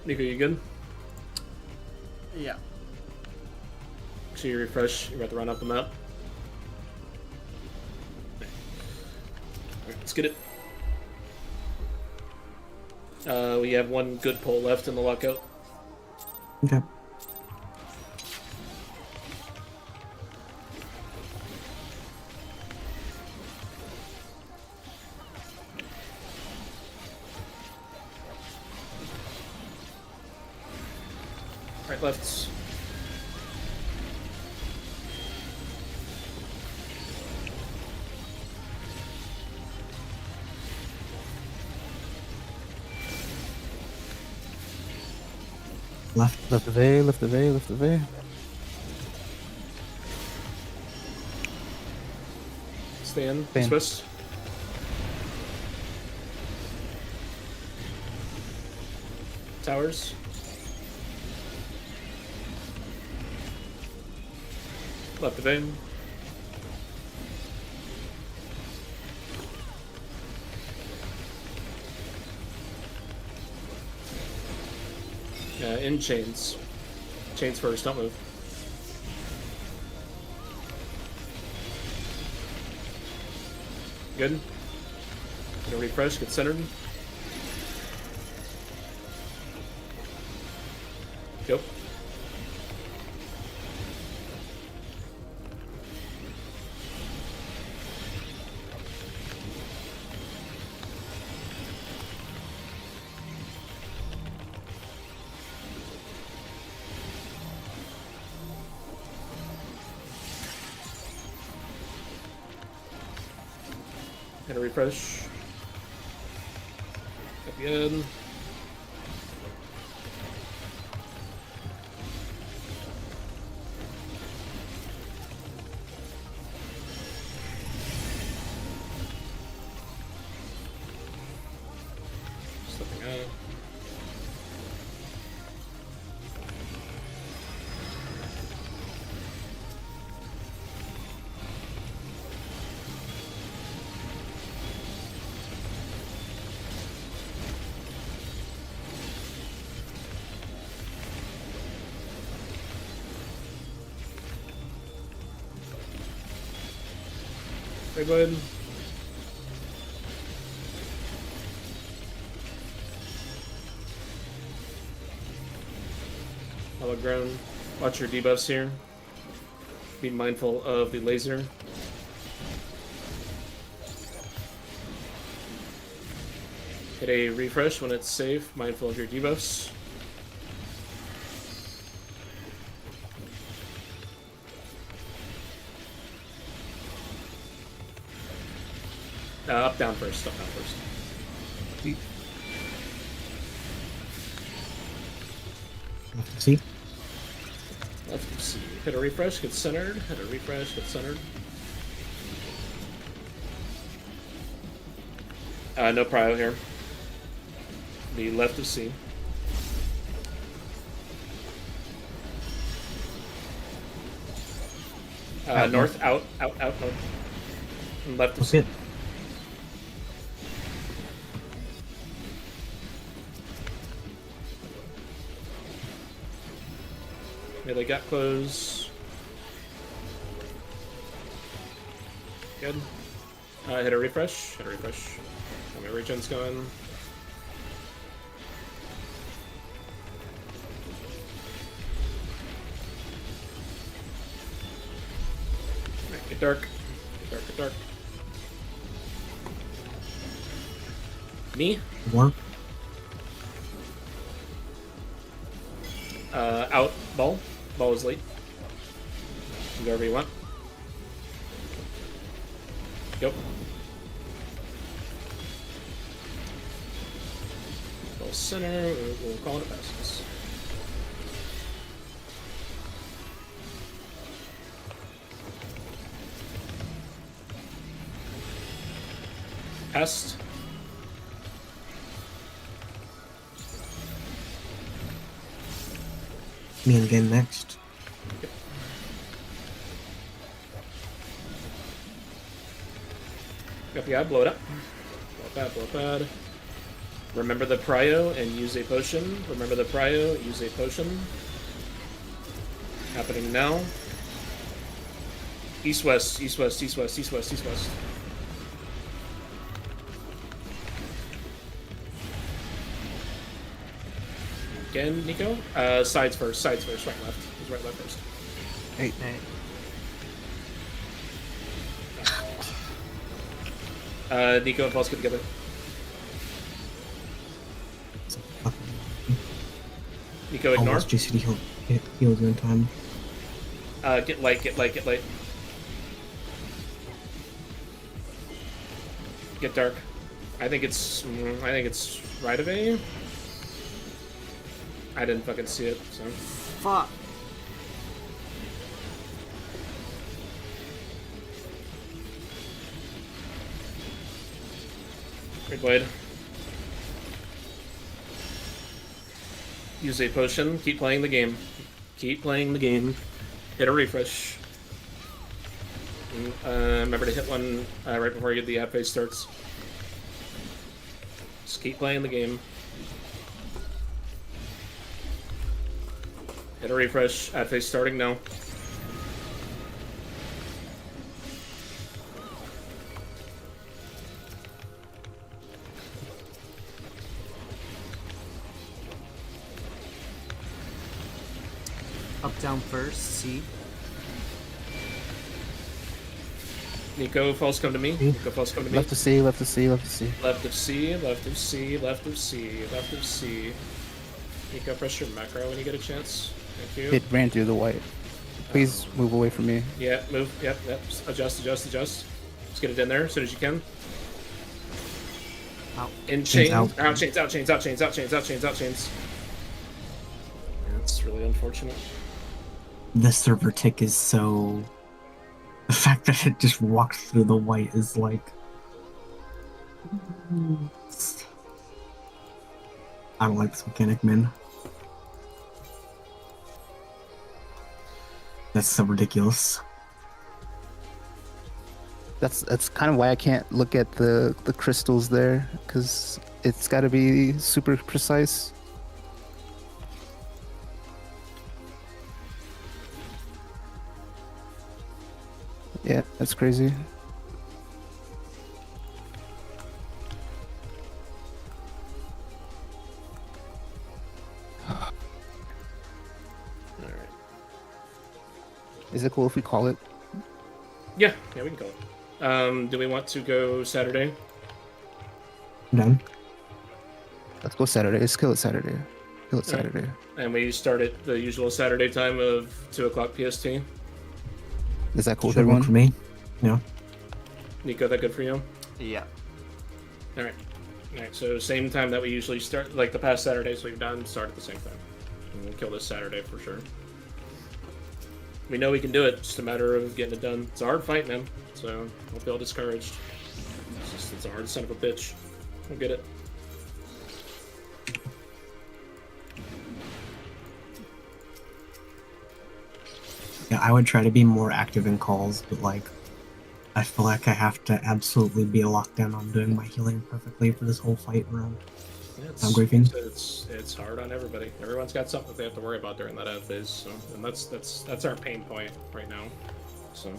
[SPEAKER 1] Nico, you good?
[SPEAKER 2] Yeah.
[SPEAKER 1] So you refresh, you're about to run up the map. Alright, let's get it. We have one good pull left in the lockout.
[SPEAKER 3] Okay.
[SPEAKER 1] Right, left.
[SPEAKER 3] Left.
[SPEAKER 4] Left the V, left the V, left the V.
[SPEAKER 1] Stay in.
[SPEAKER 4] Stay in.
[SPEAKER 1] Twist. Towers. Left the vein. In chains. Chains first, don't move. Good. Gonna refresh, get centered. Go. Gonna refresh. At the end. Slipping out. Hey, bud. Hollow ground. Watch your debuffs here. Be mindful of the laser. Hit a refresh when it's safe. Mindful of your debuffs. Up, down first. Up, down first.
[SPEAKER 3] Left to C.
[SPEAKER 1] Left C. Hit a refresh, get centered. Hit a refresh, get centered. No prio here. Be left of C. North, out, north. And left of
[SPEAKER 3] That's
[SPEAKER 1] C.
[SPEAKER 3] it.
[SPEAKER 1] Melee gap close. Good. Hit a refresh. Hit a refresh. How my regen's going? Alright, get dark. Get dark, get dark. Me?
[SPEAKER 3] More.
[SPEAKER 1] Out. Ball. Ball is late. Go wherever you want. Yep. Ball center. We'll call it a pass. Pest.
[SPEAKER 3] Me again next.
[SPEAKER 1] Got the guy, blow it up. Blow it bad, blow it bad. Remember the prio and use a potion. Remember the prio, use a potion. Happening now. East west, east west, east west, east west, east west. Again, Nico. Sides first, right left. He's right left first.
[SPEAKER 4] Hey,
[SPEAKER 5] Hey.
[SPEAKER 1] Nico and Pulse get together. Nico, ignore.
[SPEAKER 3] Almost GCD healed you in time.
[SPEAKER 1] Get light, get light, get light. Get dark. I think it's right of A. I didn't fucking see it, so.
[SPEAKER 5] Fuck.
[SPEAKER 1] Great blade. Use a potion. Keep playing the game. Keep playing the game. Hit a refresh. Remember to hit one right before the ad phase starts. Just keep playing the game. Hit a refresh. Ad phase starting now.
[SPEAKER 5] Up, down first. C.
[SPEAKER 1] Nico, false come to me. Nico, false come to me.
[SPEAKER 4] left to C, left to C, left to C.
[SPEAKER 1] Left of C, left of C, left of C, left of C. Nico, press your macro when you get a chance. Thank you.
[SPEAKER 4] It ran through the white. Please move away from me.
[SPEAKER 1] Yeah, move. Yep, yep. Adjust, adjust, adjust. Just get it in there as soon as you can.
[SPEAKER 5] Out.
[SPEAKER 1] In
[SPEAKER 3] Chains
[SPEAKER 1] chains.
[SPEAKER 3] out.
[SPEAKER 1] Out chains, out chains, out chains, out chains, out chains, out chains. Yeah, that's really unfortunate.
[SPEAKER 3] This server tick is so. The fact that it just walked through the white is like. I don't like this mechanic, man. That's so ridiculous.
[SPEAKER 4] That's kind of why I can't look at the crystals there, because it's got to be super precise. Yeah, that's crazy.
[SPEAKER 1] Alright.
[SPEAKER 4] Is it cool if we call it?
[SPEAKER 1] Yeah, we can call it. Do we want to go Saturday?
[SPEAKER 3] I'm done.
[SPEAKER 4] Let's go Saturday. Let's kill it Saturday. Kill it
[SPEAKER 1] Alright.
[SPEAKER 4] Saturday.
[SPEAKER 1] And we start at the usual Saturday time of 2 o'clock PST.
[SPEAKER 4] Is that cool with
[SPEAKER 3] Should work
[SPEAKER 4] everyone?
[SPEAKER 3] for me. Yeah.
[SPEAKER 1] Nico, that good for you?
[SPEAKER 2] Yeah.
[SPEAKER 1] Alright. Alright, so same time that we usually start, like the past Saturdays we've done, start at the same time. And we'll kill this Saturday for sure. We know we can do it, it's just a matter of getting it done. It's a hard fight, man, so don't feel discouraged. It's a hard son of a bitch. We'll get it.
[SPEAKER 3] Yeah, I would try to be more active in calls, but like, I feel like I have to absolutely be locked down on doing my healing perfectly for this whole fight round.
[SPEAKER 1] It's,
[SPEAKER 3] Griefing.
[SPEAKER 1] it's hard on everybody. Everyone's got something that they have to worry about during that ad phase, so, and that's our pain point right now. So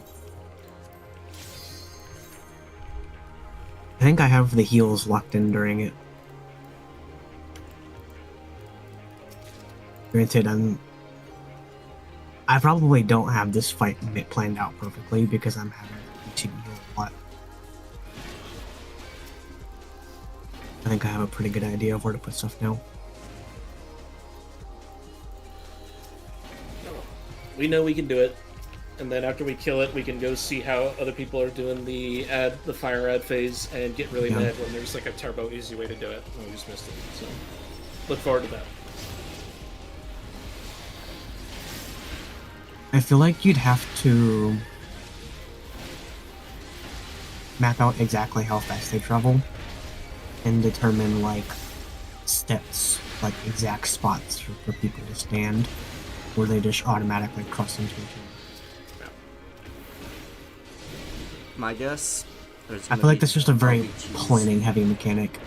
[SPEAKER 3] I think I have the heals locked in during it. Granted, I probably don't have this fight planned out perfectly because I'm having to heal a lot. I think I have a pretty good idea of where to put stuff now.
[SPEAKER 1] we know we can do it, and then after we kill it, we can go see how other people are doing the fire ad phase, and get really
[SPEAKER 3] Yeah.
[SPEAKER 1] mad when there's like a turbo easy way to do it, and we just missed it. So look forward to that.
[SPEAKER 3] I feel like you'd have to map out exactly how fast they travel and determine like steps, like exact spots for people to stand, where they just automatically cross into each other.
[SPEAKER 5] My guess.
[SPEAKER 3] I feel like that's just a very planning heavy mechanic.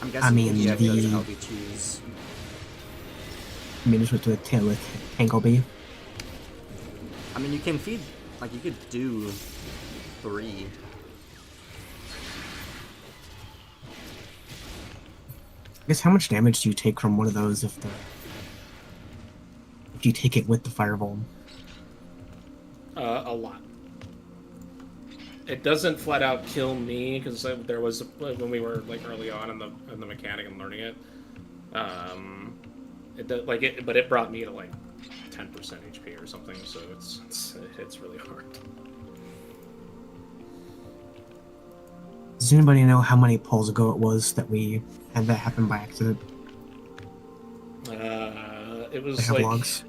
[SPEAKER 5] I'm guessing
[SPEAKER 3] mean,
[SPEAKER 5] yeah,
[SPEAKER 3] the-
[SPEAKER 5] does LBGs.
[SPEAKER 3] I mean, just with the tail with Tanglebee.
[SPEAKER 5] I mean, you can feed, like, you could do 3.
[SPEAKER 3] I guess how much damage do you take from one of those if you take it with the fireball?
[SPEAKER 1] A lot. It doesn't flat out kill me because there was when we were like early on in the mechanic and learning it. But it brought me to like 10% HP or something, so it's really hard.
[SPEAKER 3] Does anybody know how many polls ago it was that we had that happen by accident?
[SPEAKER 1] It
[SPEAKER 3] I
[SPEAKER 1] was
[SPEAKER 3] have
[SPEAKER 1] like
[SPEAKER 3] logs.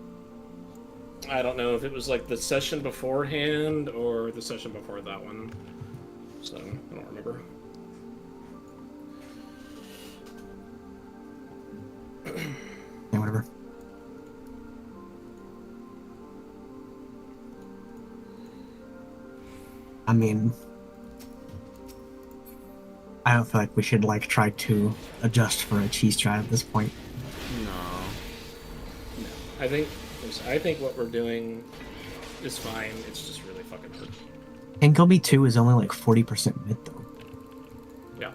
[SPEAKER 1] I don't know if it was like the session beforehand or the session before that one, so I don't remember.
[SPEAKER 3] Yeah, whatever. I mean, I don't feel like we should like try to adjust for a cheese strat at this point.
[SPEAKER 5] No.
[SPEAKER 1] I think what we're doing is fine. It's just really fucking hard.
[SPEAKER 3] And Gilby 2 is only like 40% mid though.
[SPEAKER 1] Yeah.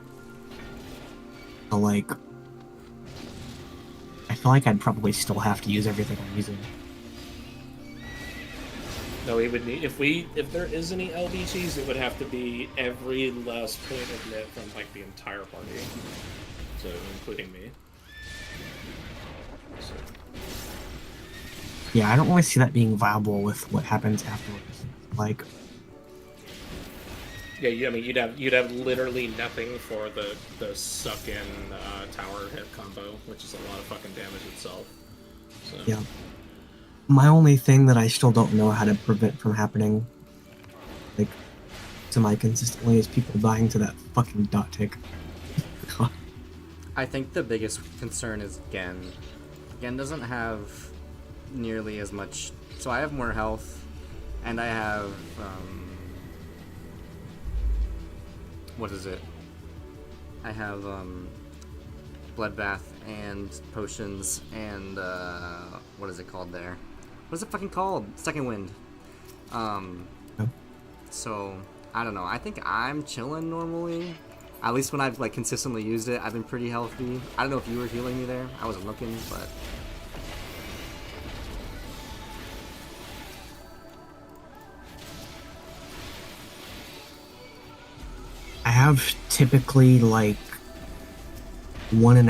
[SPEAKER 3] So like, I feel like I'd probably still have to use everything I'm using.
[SPEAKER 1] No, we would need if there is any LBGs, it would have to be every last point of mid from like the entire party, so including me. So,
[SPEAKER 3] Yeah, I don't really see that being viable with what happens afterwards. Like,
[SPEAKER 1] yeah, I mean you'd have literally nothing for the suck in tower hit combo, which is a lot of fucking damage itself. So.
[SPEAKER 3] yeah. My only thing that I still don't know how to prevent from happening, like, semi-consistently, is people dying to that fucking dot tick. God.
[SPEAKER 5] I think the biggest concern is Gen. Gen doesn't have nearly as much. So I have more health, and I have what is it? I have bloodbath and potions and what is it called there? What is it fucking called? Second wind. So I don't know. I think I'm chilling normally. At least when I've like consistently used it, I've been pretty healthy. I don't know if you were healing me there. I wasn't looking, but
[SPEAKER 3] I have typically like 1.5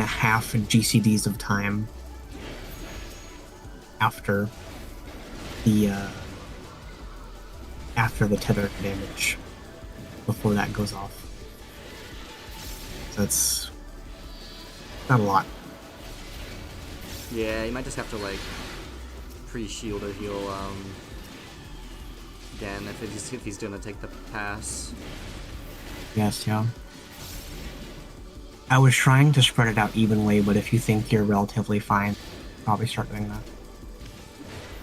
[SPEAKER 3] GCDs of time after the tether damage before that goes off. So that's not a lot.
[SPEAKER 5] yeah, you might just have to like pre-shield or heal Gen if he's gonna take the pass.
[SPEAKER 3] Yes, yeah. I was trying to spread it out evenly, but if you think you're relatively fine, probably start doing that.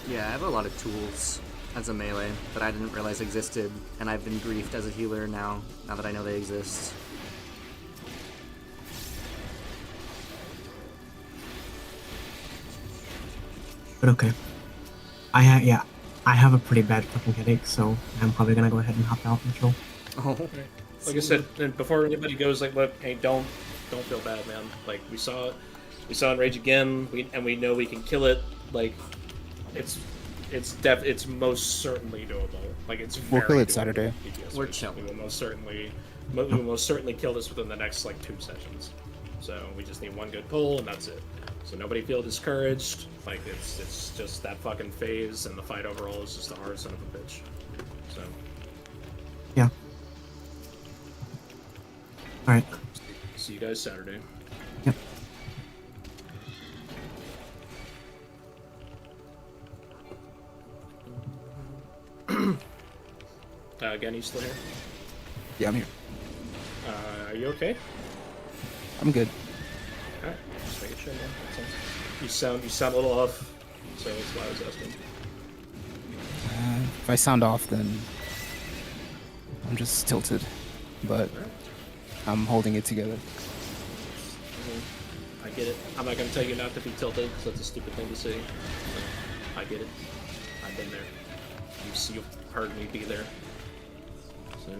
[SPEAKER 5] Yeah, I have a lot of tools as a melee that I didn't realize existed, and I've been griefed as a healer now that I know they exist.
[SPEAKER 3] But okay. I have a pretty bad fucking headache, so I'm probably gonna go ahead and hop out control.
[SPEAKER 5] Oh,
[SPEAKER 1] Like I said, and before anybody goes, like, look, hey, don't feel bad, man. Like we saw in Rage Again, we know we can kill it. Like, it's most certainly doable. Like it's
[SPEAKER 4] We'll
[SPEAKER 1] very
[SPEAKER 4] kill it
[SPEAKER 1] doable.
[SPEAKER 4] Saturday.
[SPEAKER 5] We're chill.
[SPEAKER 1] We will most certainly kill this within the next like 2 sessions. So we just need one good pull, and that's it. So nobody feel discouraged. Like it's just that fucking phase, and the fight overall is just a hard son of a bitch. So
[SPEAKER 3] Yeah. Alright.
[SPEAKER 1] see you guys Saturday.
[SPEAKER 3] Yep.
[SPEAKER 1] Again, you still here?
[SPEAKER 4] Yeah, I'm here.
[SPEAKER 1] Are you okay?
[SPEAKER 4] I'm good.
[SPEAKER 1] Alright, just making sure, man. That's all. You sound a little off, so that's why I was asking.
[SPEAKER 4] If I sound off, then I'm just tilted. But I'm holding it together.
[SPEAKER 1] I get it. I'm not gonna tell you not to be tilted, because that's a stupid thing to say. So, I get it. I've been there. You've heard me be there. So.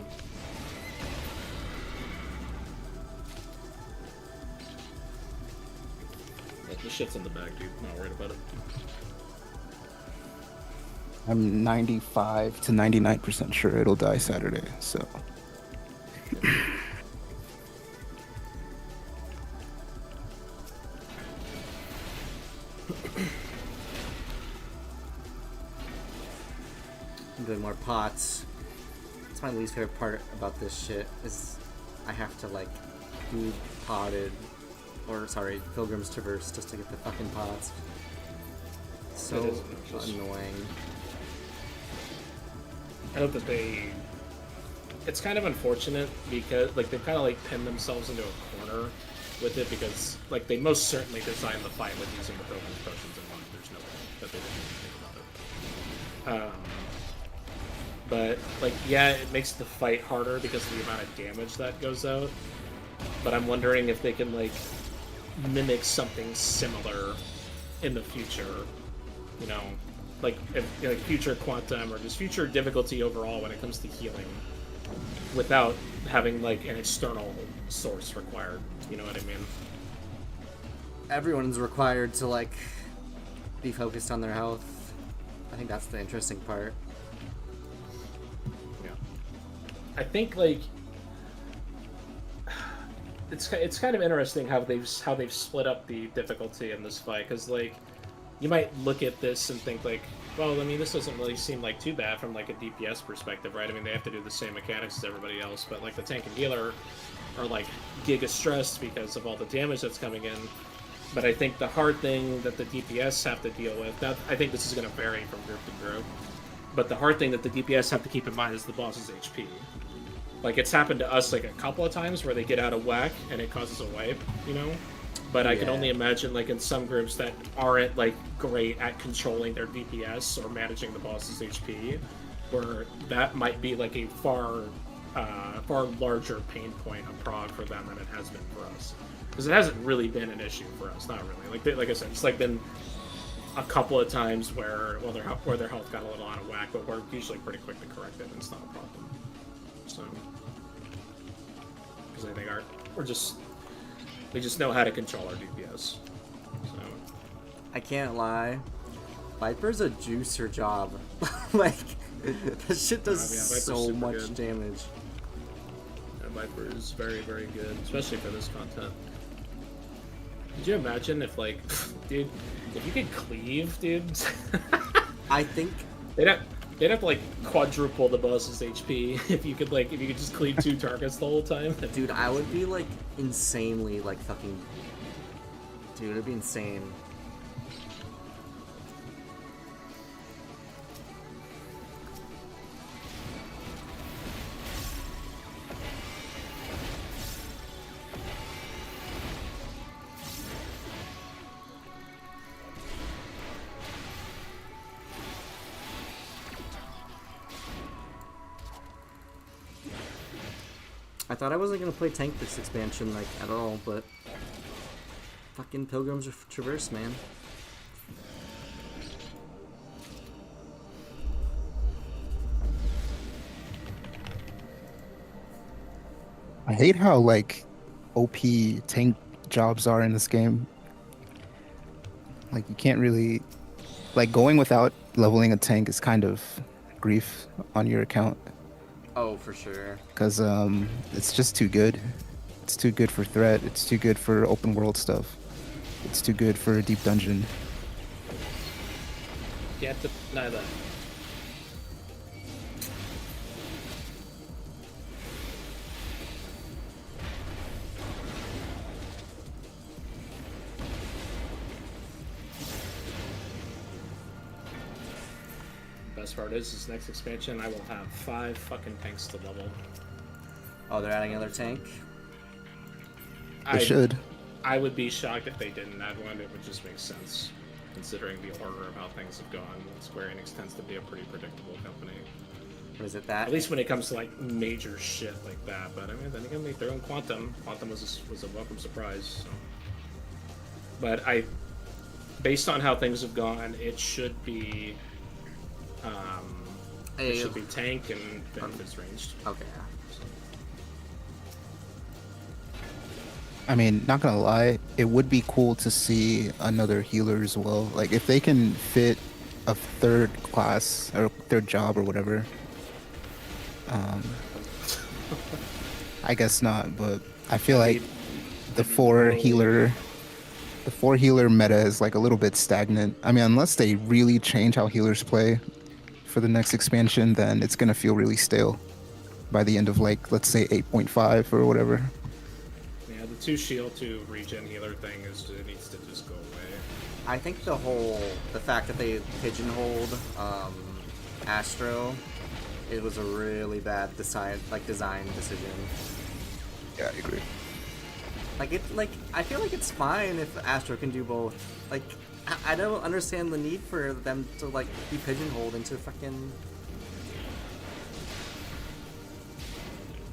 [SPEAKER 1] Like, the shit's in the bag, dude. Not worried about it.
[SPEAKER 4] I'm 95 to 99% sure it'll die Saturday, so.
[SPEAKER 5] I'm doing more pots. That's my least favorite part about this shit, is I have to like do potted, or sorry, Pilgrim's Traverse just to get the fucking pots. So
[SPEAKER 1] It is just
[SPEAKER 5] annoying.
[SPEAKER 1] I hope that they. It's kind of unfortunate because like they've kind of like pinned themselves into a corner with it because like they most certainly designed the fight with using the Pilgrim's potions in mind. There's no way that they didn't think about it. But like yeah, it makes the fight harder because of the amount of damage that goes out. But I'm wondering if they can like mimic something similar in the future. You know, like if, you know, future quantum or just future difficulty overall when it comes to healing, without having like an external source required. You know what I mean?
[SPEAKER 5] Everyone's required to like be focused on their health. I think that's the interesting part.
[SPEAKER 1] Yeah. I think like it's kind of interesting how they've split up the difficulty in this fight because like you might look at this and think like, well, I mean, this doesn't really seem like too bad from like a DPS perspective, right? I mean, they have to do the same mechanics as everybody else, but like the tank and healer are like giga stressed because of all the damage that's coming in. But I think the hard thing that the DPS have to deal with, that I think this is going to vary from group to group, but the hard thing that the DPS have to keep in mind is the boss's HP. Like, it's happened to us like a couple of times where they get out of whack and it causes a wipe, you know? But I can only imagine, like, in some groups that aren't, like, great at controlling their DPS or managing the boss's HP, where that might be, like, a far larger pain point of prog for them than it has been for us. Because it hasn't really been an issue for us, not really. Like I said, it's, like, been a couple of times where their health got a little out of whack, but we're usually pretty quick to correct it, and it's not a problem. So... because I think we just know how to control our DPS. So
[SPEAKER 5] I can't lie. Viper's a juicer job. Like, that shit does
[SPEAKER 1] yeah, Viper's
[SPEAKER 5] so
[SPEAKER 1] super
[SPEAKER 5] much
[SPEAKER 1] good.
[SPEAKER 5] damage.
[SPEAKER 1] and Viper is very, very good, especially for this content. Could you imagine if, like, dude, if you could cleave, dude?
[SPEAKER 5] I think
[SPEAKER 1] they'd have to like quadruple the boss's HP if you could just cleave 2 targets the whole time.
[SPEAKER 5] dude, I would be like insanely like fucking. Dude, it'd be insane. I thought I wasn't gonna play tank this expansion like at all, but fucking Pilgrim's Traverse, man.
[SPEAKER 4] I hate how like OP tank jobs are in this game. Like you can't really like going without leveling a tank is kind of grief on your account
[SPEAKER 5] Oh, for sure.
[SPEAKER 4] because it's just too good. It's too good for threat. It's too good for open world stuff. It's too good for a deep dungeon.
[SPEAKER 1] Can't deny that. Best part is, this next expansion, I will have 5 fucking tanks to level.
[SPEAKER 5] Oh, they're adding another tank.
[SPEAKER 4] They should.
[SPEAKER 1] I would be shocked if they didn't add one. It would just make sense, considering the order of how things have gone. Square Enix tends to be a pretty predictable company.
[SPEAKER 5] What is it that?
[SPEAKER 1] At least when it comes to like major shit like that. But I mean, then again, they threw in Quantum. Quantum was a welcome surprise. So. But based on how things have gone, it should be, it should be tank and benefits ranged.
[SPEAKER 5] Okay.
[SPEAKER 4] I mean, not gonna lie, it would be cool to see another healer as well. Like if they can fit a third class or third job or whatever. I guess not, but I feel like the four healer meta is like a little bit stagnant. I mean, unless they really change how healers play for the next expansion, then it's gonna feel really stale by the end of like, let's say 8.5 or whatever.
[SPEAKER 1] Yeah, the 2 shield, 2 regen healer thing it needs to just go away.
[SPEAKER 5] I think the fact that they pigeonholed Astro, it was a really bad design decision.
[SPEAKER 4] Yeah, I agree.
[SPEAKER 5] I feel like it's fine if Astro can do both. Like, I don't understand the need for them to like be pigeonholed into fucking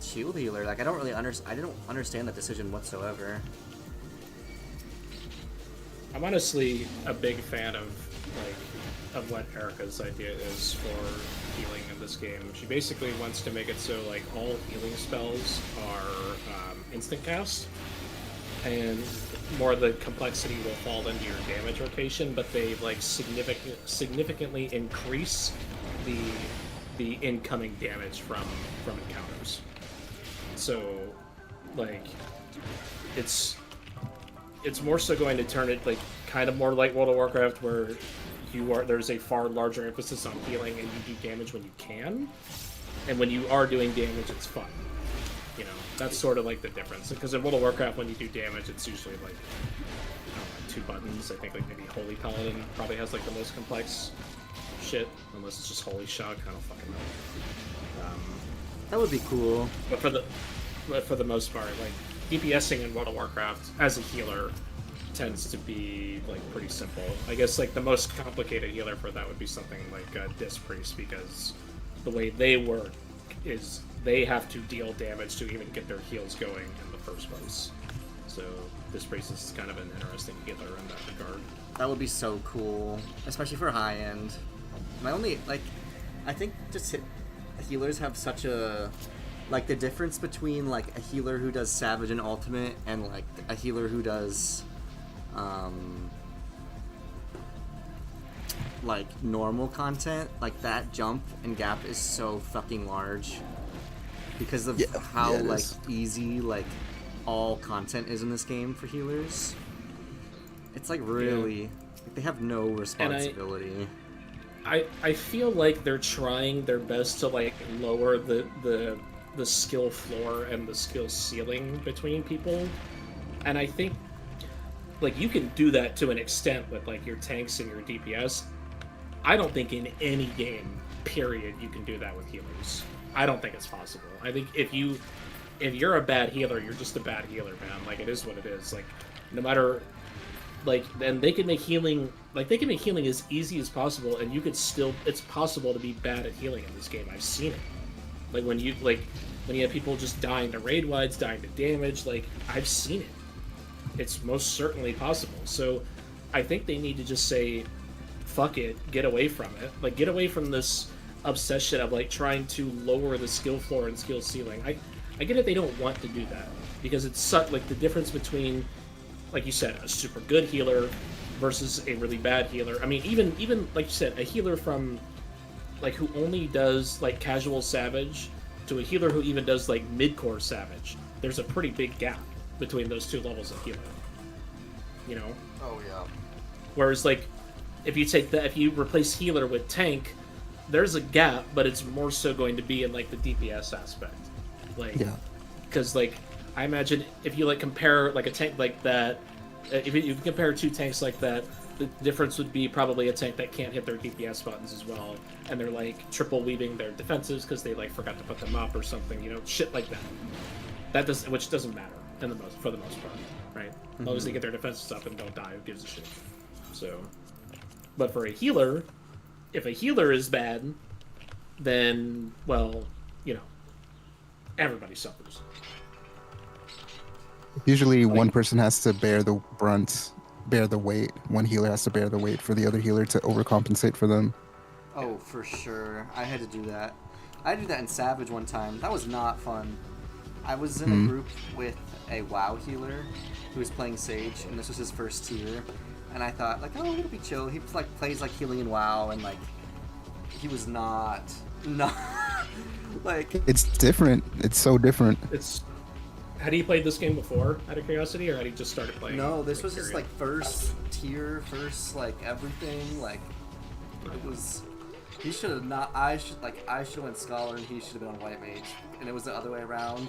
[SPEAKER 5] shield healer. Like, I don't understand that decision whatsoever.
[SPEAKER 1] I'm honestly a big fan of what Erica's idea is for healing in this game. She basically wants to make it so like all healing spells are instant cast, and more of the complexity will fall into your damage rotation, but they like significantly increase the incoming damage from encounters. So like it's more so going to turn it like kind of more like World of Warcraft, where there's a far larger emphasis on healing and you do damage when you can, and when you are doing damage, it's fun. You know, that's sort of like the difference. Because in World of Warcraft, when you do damage, it's usually like, I don't know, 2 buttons. I think like maybe Holy Paladin probably has like the most complex shit, unless it's just Holy Shock. I don't fucking know.
[SPEAKER 5] That would be cool.
[SPEAKER 1] But for the most part, like DPSing in World of Warcraft as a healer tends to be like pretty simple. I guess like the most complicated healer for that would be something like Disc Priest, because the way they work is they have to deal damage to even get their heals going in the first place. So Disc Priest is kind of an interesting healer in that regard.
[SPEAKER 5] That would be so cool, especially for high end. My only I think just healers have such a the difference between like a healer who does Savage and Ultimate and like a healer who does like normal content, like that jump and gap is so fucking large because of how like easy like all content is in this game for healers. It's like really like, they have no responsibility.
[SPEAKER 1] I feel like they're trying their best to like lower the skill floor and the skill ceiling between people, and I think like you can do that to an extent with like your tanks and your DPS. I don't think in any game, period, you can do that with healers. I don't think it's possible. I think if you're a bad healer, you're just a bad healer, man. Like it is what it is. Like no matter like, and they can make healing as easy as possible, and you could still, it's possible to be bad at healing in this game. I've seen it. Like when you have people just dying to raid wides, dying to damage, like I've seen it. It's most certainly possible. So I think they need to just say, fuck it, get away from it. Like get away from this obsession of like trying to lower the skill floor and skill ceiling. I get it. They don't want to do that because it's such like the difference between, like you said, a super good healer versus a really bad healer. I mean, even like you said, a healer from like who only does like casual savage to a healer who even does like mid-core savage. There's a pretty big gap between those two levels of healer. You know.
[SPEAKER 2] Oh yeah.
[SPEAKER 1] Whereas like if you replace healer with tank, there's a gap, but it's more so going to be in like the DPS aspect. Like,
[SPEAKER 4] Yeah.
[SPEAKER 1] because like I imagine if you like compare like a tank like that, if you compare two tanks like that, the difference would be probably a tank that can't hit their DPS buttons as well, and they're like triple weaving their defenses because they like forgot to put them up or something, you know, shit like that. Which doesn't matter for the most part, right? As long as they get their defenses up and don't die, who gives a shit? So, but for a healer, if a healer is bad, then well, you know, everybody suffers.
[SPEAKER 4] Usually, one person has to bear the weight. One healer has to bear the weight for the other healer to overcompensate for them.
[SPEAKER 2] Oh, for sure. I had to do that. I did that in Savage one time. That was not fun. I was in a group with a WoW healer who was playing Sage, and this was his first tier. And I thought, like, oh, it'll be chill. He like plays like healing in WoW, and like he was not like.
[SPEAKER 4] It's different. It's so different.
[SPEAKER 1] It's had he played this game before, out of curiosity, or had he just started playing?
[SPEAKER 2] No, this was his
[SPEAKER 1] period?
[SPEAKER 2] like first tier, first like everything. Like it was. He should have not. I should have went Scholar, and he should have been on White Mage, and it was the other way around,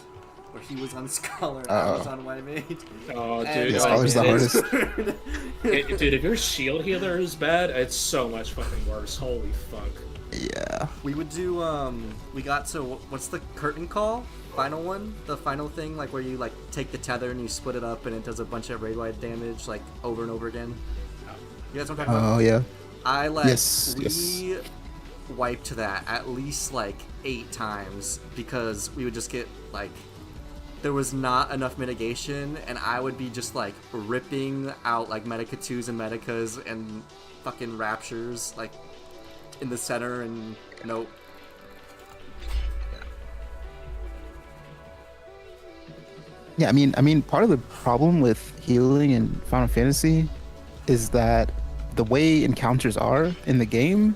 [SPEAKER 2] where he was on Scholar and I was on White Mage.
[SPEAKER 1] Oh,
[SPEAKER 2] And,
[SPEAKER 1] dude,
[SPEAKER 4] Yeah, Scholar's the hardest.
[SPEAKER 1] Dude, if your shield healer is bad, it's so much fucking worse. Holy fuck.
[SPEAKER 4] Yeah.
[SPEAKER 2] We would do. We got to what's the curtain call? Final one, the final thing, like where you like take the tether and you split it up, and it does a bunch of raid-wide damage, like over and over again. You guys know what I'm talking about?
[SPEAKER 4] Oh yeah.
[SPEAKER 2] I like
[SPEAKER 4] Yes,
[SPEAKER 2] we
[SPEAKER 4] yes.
[SPEAKER 2] wiped that at least like 8 times because we would just get like there was not enough mitigation, and I would be just like ripping out like Medica 2s and Medicas and fucking Raptures like in the center, and nope.
[SPEAKER 4] Yeah, I mean, part of the problem with healing in Final Fantasy is that the way encounters are in the game,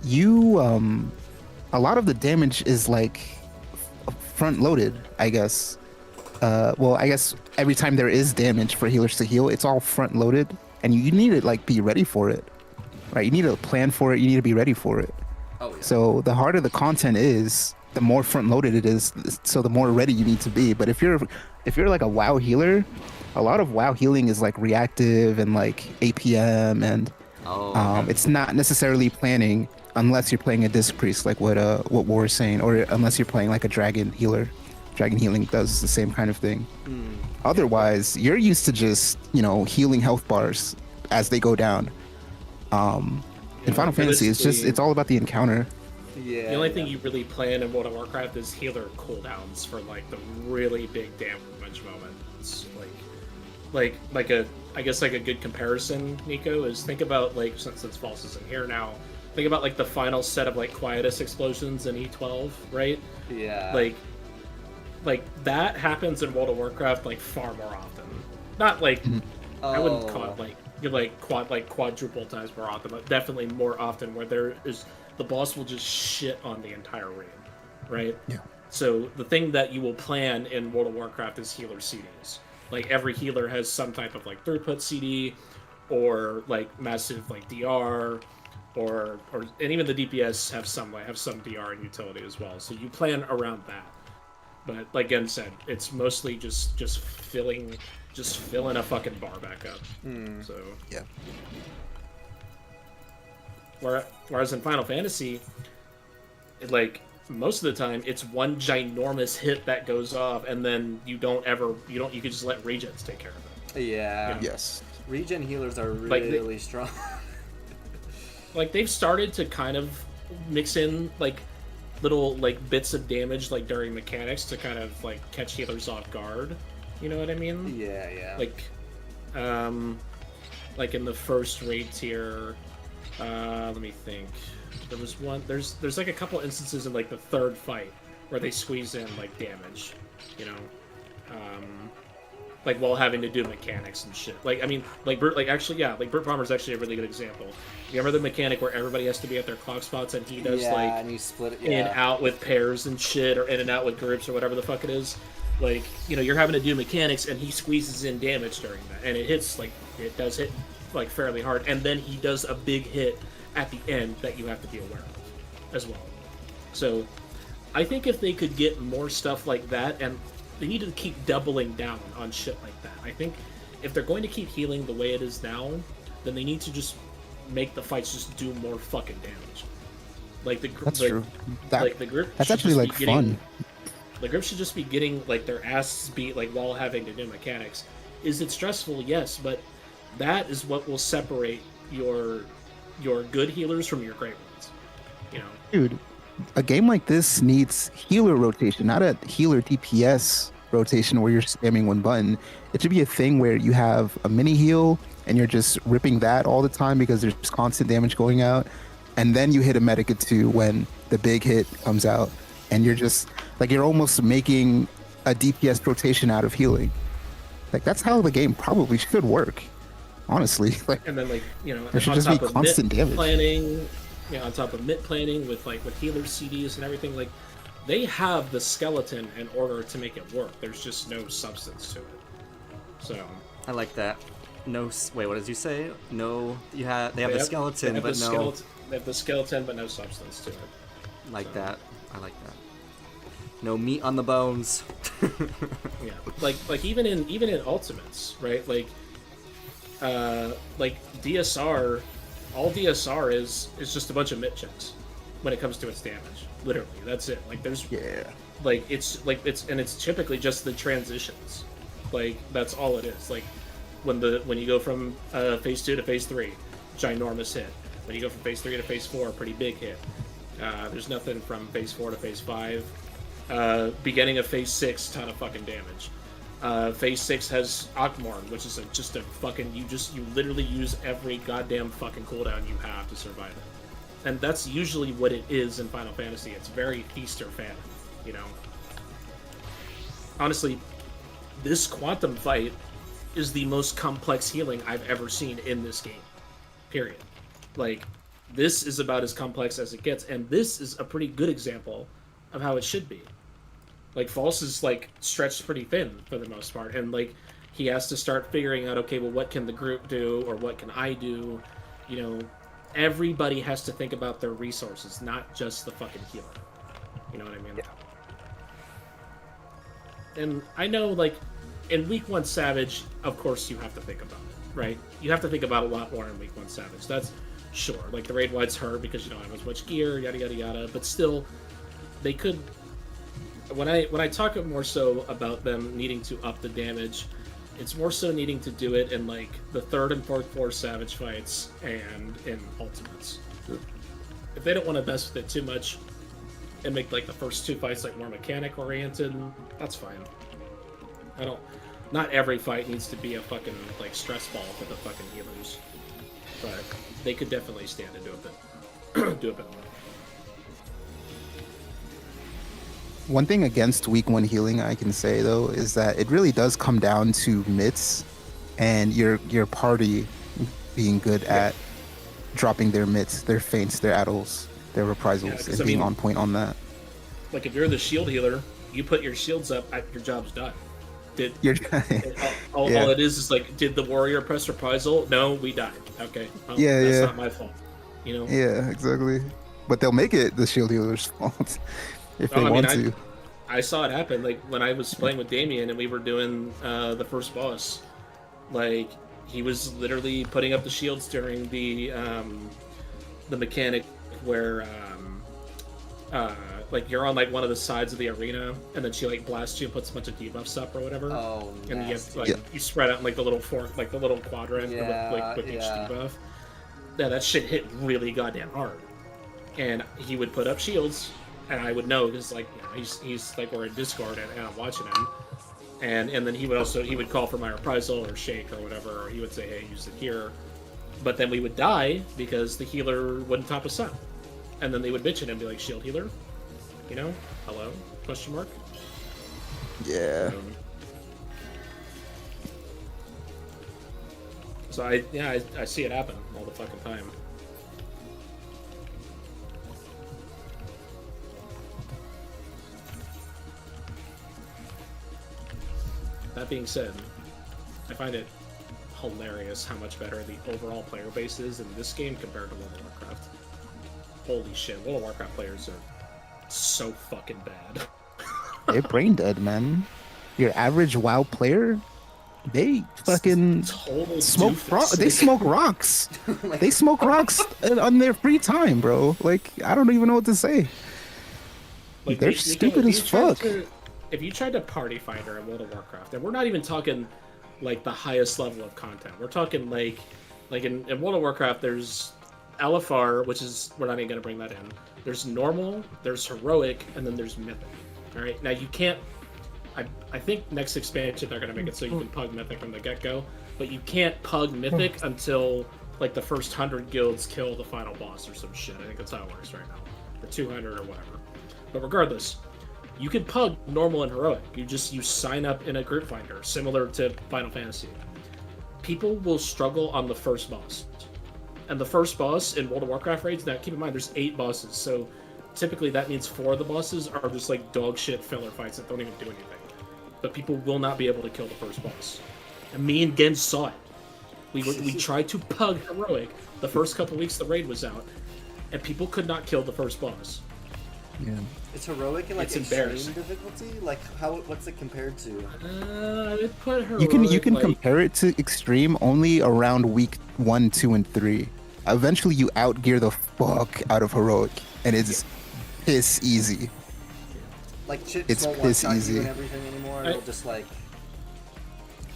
[SPEAKER 4] you a lot of the damage is like front loaded, I guess. Well, I guess every time there is damage for healers to heal, it's all front loaded, and you need to like be ready for it, right? You need to plan for it. You need to be ready for it.
[SPEAKER 2] Oh yeah.
[SPEAKER 4] So the harder the content is, the more front loaded it is. So the more ready you need to be. But if you're like a WoW healer, a lot of WoW healing is like reactive and like APM, and it's not necessarily planning unless you're playing a disc priest, like what War is saying, or unless you're playing like a dragon healer. Dragon healing does the same kind of thing. Otherwise, you're used to just healing health bars as they go down. In Final Fantasy, it's all about the encounter.
[SPEAKER 2] Yeah.
[SPEAKER 1] The only thing you really plan in World of Warcraft is healer cooldowns for like the really big damage moments. Like a good comparison, Nico, is think about like since False isn't here now, think about like the final set of like Quietus explosions in E12, right?
[SPEAKER 2] Yeah.
[SPEAKER 1] Like that happens in World of Warcraft like far more often. Not like I wouldn't call it like quadruple times more often, but definitely more often where there is the boss will just shit on the entire raid, right?
[SPEAKER 4] Yeah.
[SPEAKER 1] So the thing that you will plan in World of Warcraft is healer CDs. Like every healer has some type of like throughput CD, or like massive like DR, or and even the DPS have some DR and utility as well. So you plan around that. But like Gen said, it's mostly just filling a fucking bar back up. So
[SPEAKER 4] Yeah.
[SPEAKER 1] Whereas in Final Fantasy, most of the time it's one ginormous hit that goes off, and then you could just let regens take care of it.
[SPEAKER 2] Yeah.
[SPEAKER 4] Yes.
[SPEAKER 2] Regen healers are
[SPEAKER 1] Like,
[SPEAKER 2] really strong.
[SPEAKER 1] Like they've started to kind of mix in like little like bits of damage like during mechanics to kind of like catch healers off guard. You know what I mean?
[SPEAKER 2] Yeah.
[SPEAKER 1] Like in the first raid tier, let me think. There's like a couple instances in like the third fight where they squeeze in like damage, you know, like while having to do mechanics and shit. Like I mean, like Bert, like actually, yeah, like Bert Palmer's actually a really good example. You remember the mechanic where everybody has to be at their clock spots and he does
[SPEAKER 2] yeah,
[SPEAKER 1] like
[SPEAKER 2] and you split it.
[SPEAKER 1] in and out with pairs and shit, or in and out with groups or whatever the fuck it is. Like, you know, you're having to do mechanics and he squeezes in damage during that, and it hits like it does hit like fairly hard, and then he does a big hit at the end that you have to be aware of as well. So I think if they could get more stuff like that, and they need to keep doubling down on shit like that. I think if they're going to keep healing the way it is now, then they need to just make the fights just do more fucking damage. Like
[SPEAKER 4] That's
[SPEAKER 1] like,
[SPEAKER 4] true.
[SPEAKER 1] like the grip.
[SPEAKER 4] That's
[SPEAKER 1] should
[SPEAKER 4] actually
[SPEAKER 1] just
[SPEAKER 4] like
[SPEAKER 1] be getting-
[SPEAKER 4] fun.
[SPEAKER 1] The group should just be getting like their asses beat like while having to do mechanics. Is it stressful? Yes, but that is what will separate your good healers from your great ones. You know,
[SPEAKER 4] Dude, a game like this needs healer rotation, not a healer DPS rotation where you're spamming one button. It should be a thing where you have a mini heal and you're just ripping that all the time because there's constant damage going out, and then you hit a Medica 2 when the big hit comes out, and you're just like, you're almost making a DPS rotation out of healing. Like, that's how the game probably should work, honestly. Like,
[SPEAKER 1] and then like, you know,
[SPEAKER 4] there should
[SPEAKER 1] on
[SPEAKER 4] just be
[SPEAKER 1] top of
[SPEAKER 4] constant
[SPEAKER 1] mid
[SPEAKER 4] damage.
[SPEAKER 1] planning, you know, on top of mid planning with like with healers CDs and everything, like they have the skeleton in order to make it work. There's just no substance to it. So
[SPEAKER 5] I like that. No, wait, what did you say? No, you have. They have the skeleton,
[SPEAKER 1] they have
[SPEAKER 5] but
[SPEAKER 1] the
[SPEAKER 5] no.
[SPEAKER 1] skeleton, they have the skeleton, but no substance to it.
[SPEAKER 5] Like
[SPEAKER 1] So-
[SPEAKER 5] that. I like that. No meat on the bones.
[SPEAKER 1] Yeah, like even in ultimates, right? Like DSR, all DSR is just a bunch of mid checks when it comes to its damage. Literally, that's it. Like there's
[SPEAKER 4] Yeah.
[SPEAKER 1] like it's typically just the transitions. Like that's all it is. Like when you go from phase 2 to phase 3, ginormous hit. When you go from phase 3 to phase 4, pretty big hit. There's nothing from phase 4 to phase 5. Beginning of phase 6, ton of fucking damage. Phase 6 has Akmorn, which is just a fucking you literally use every goddamn fucking cooldown you have to survive it. And that's usually what it is in Final Fantasy. It's very feast or famine, you know. Honestly, this quantum fight is the most complex healing I've ever seen in this game. Period. Like, this is about as complex as it gets, and this is a pretty good example of how it should be. Like, False is, like, stretched pretty thin for the most part, and, like, he has to start figuring out, okay, well, what can the group do, or what can I do? You know, everybody has to think about their resources, not just the fucking healer. You know what I mean?
[SPEAKER 4] Yeah.
[SPEAKER 1] And I know, like, in Week 1 Savage, of course you have to think about it, right? You have to think about a lot more in Week 1 Savage. That's sure. Like, the raid wide's hurt because you don't have as much gear, yada yada yada. But still, they could. When I talk more so about them needing to up the damage, it's more so needing to do it in like the 3rd and 4th floor Savage fights and in Ultimates. If they don't want to mess with it too much and make like the first 2 fights like more mechanic oriented, that's fine. Not every fight needs to be a fucking like stress ball for the fucking healers, but they could definitely stand to do a bit more.
[SPEAKER 4] One thing against week 1 healing I can say though is that it really does come down to mitts and your party being good at dropping their mitts, their feints, their addles, their reprisals,
[SPEAKER 1] 'cause,
[SPEAKER 4] and
[SPEAKER 1] I
[SPEAKER 4] being
[SPEAKER 1] mean-
[SPEAKER 4] on point on that.
[SPEAKER 1] Like if you're the shield healer, you put your shields up, your job's done.
[SPEAKER 4] You're
[SPEAKER 1] All
[SPEAKER 4] Yeah.
[SPEAKER 1] it is like, did the warrior press reprisal? No, we died. Okay, well,
[SPEAKER 4] Yeah,
[SPEAKER 1] that's
[SPEAKER 4] yeah.
[SPEAKER 1] not my fault. You know.
[SPEAKER 4] yeah, exactly. But they'll make it the shield healer's fault if they
[SPEAKER 1] No, I mean,
[SPEAKER 4] want to.
[SPEAKER 1] I saw it happen. Like when I was playing with Damien and we were doing the first boss, like he was literally putting up the shields during the mechanic where like you're on like one of the sides of the arena and then she like blasts you and puts a bunch of debuffs up or whatever.
[SPEAKER 2] Oh,
[SPEAKER 1] And you have
[SPEAKER 2] nasty.
[SPEAKER 1] like you spread out in like the little fork, like the little quadrant with each
[SPEAKER 2] Yeah.
[SPEAKER 1] debuff. Yeah, that shit hit really goddamn hard. And he would put up shields, and I would know because like you know, he's like we're in Discord and I'm watching him, and then he would call for my reprisal or shake or whatever, or he would say, hey, use it here. But then we would die because the healer wouldn't top us up, and then they would bitch at him and be like, shield healer, you know, hello? Question mark.
[SPEAKER 4] Yeah.
[SPEAKER 1] So I see it happen all the fucking time. That being said, I find it hilarious how much better the overall player base is in this game compared to World of Warcraft. Holy shit, World of Warcraft players are so fucking bad.
[SPEAKER 4] They're brain dead, man. Your average WoW player, they fucking
[SPEAKER 1] Total
[SPEAKER 4] smoke
[SPEAKER 1] doofus.
[SPEAKER 4] they smoke rocks. They smoke rocks on their free time, bro. Like, I don't even know what to say.
[SPEAKER 1] Like,
[SPEAKER 4] They're
[SPEAKER 1] Nico,
[SPEAKER 4] stupid
[SPEAKER 1] if
[SPEAKER 4] as
[SPEAKER 1] you tried
[SPEAKER 4] fuck.
[SPEAKER 1] If you tried to party finder in World of Warcraft, and we're not even talking like the highest level of content. We're talking like in World of Warcraft, there's LFR, which is, we're not even gonna bring that in. There's normal, there's heroic, and then there's mythic. All right, now you can't. I think next expansion they're gonna make it so you can pug mythic from the get-go, but you can't pug mythic until like the first 100 guilds kill the final boss or some shit. I think that's how it works right now, or 200 or whatever. But regardless, you can pug normal and heroic. You sign up in a group finder, similar to Final Fantasy. People will struggle on the first boss, and the first boss in World of Warcraft raids. Now, keep in mind, there's 8 bosses, so typically that means 4 of the bosses are just like dog shit filler fights that don't even do anything. But people will not be able to kill the first boss. And me and Gen saw it. We tried to pug heroic the first couple weeks the raid was out, and people could not kill the first boss.
[SPEAKER 4] Yeah.
[SPEAKER 2] It's heroic and like
[SPEAKER 1] It's
[SPEAKER 2] extreme
[SPEAKER 1] embarrassing.
[SPEAKER 2] difficulty. Like what's it compared to?
[SPEAKER 1] I would put heroic.
[SPEAKER 4] You can
[SPEAKER 1] like,
[SPEAKER 4] compare it to extreme only around week 1, 2, and 3. Eventually, you outgear the fuck out of heroic, and it's piss easy.
[SPEAKER 2] Like chips
[SPEAKER 4] It's
[SPEAKER 2] won't
[SPEAKER 4] piss
[SPEAKER 2] one-shot
[SPEAKER 4] easy.
[SPEAKER 2] you and everything anymore. It'll just like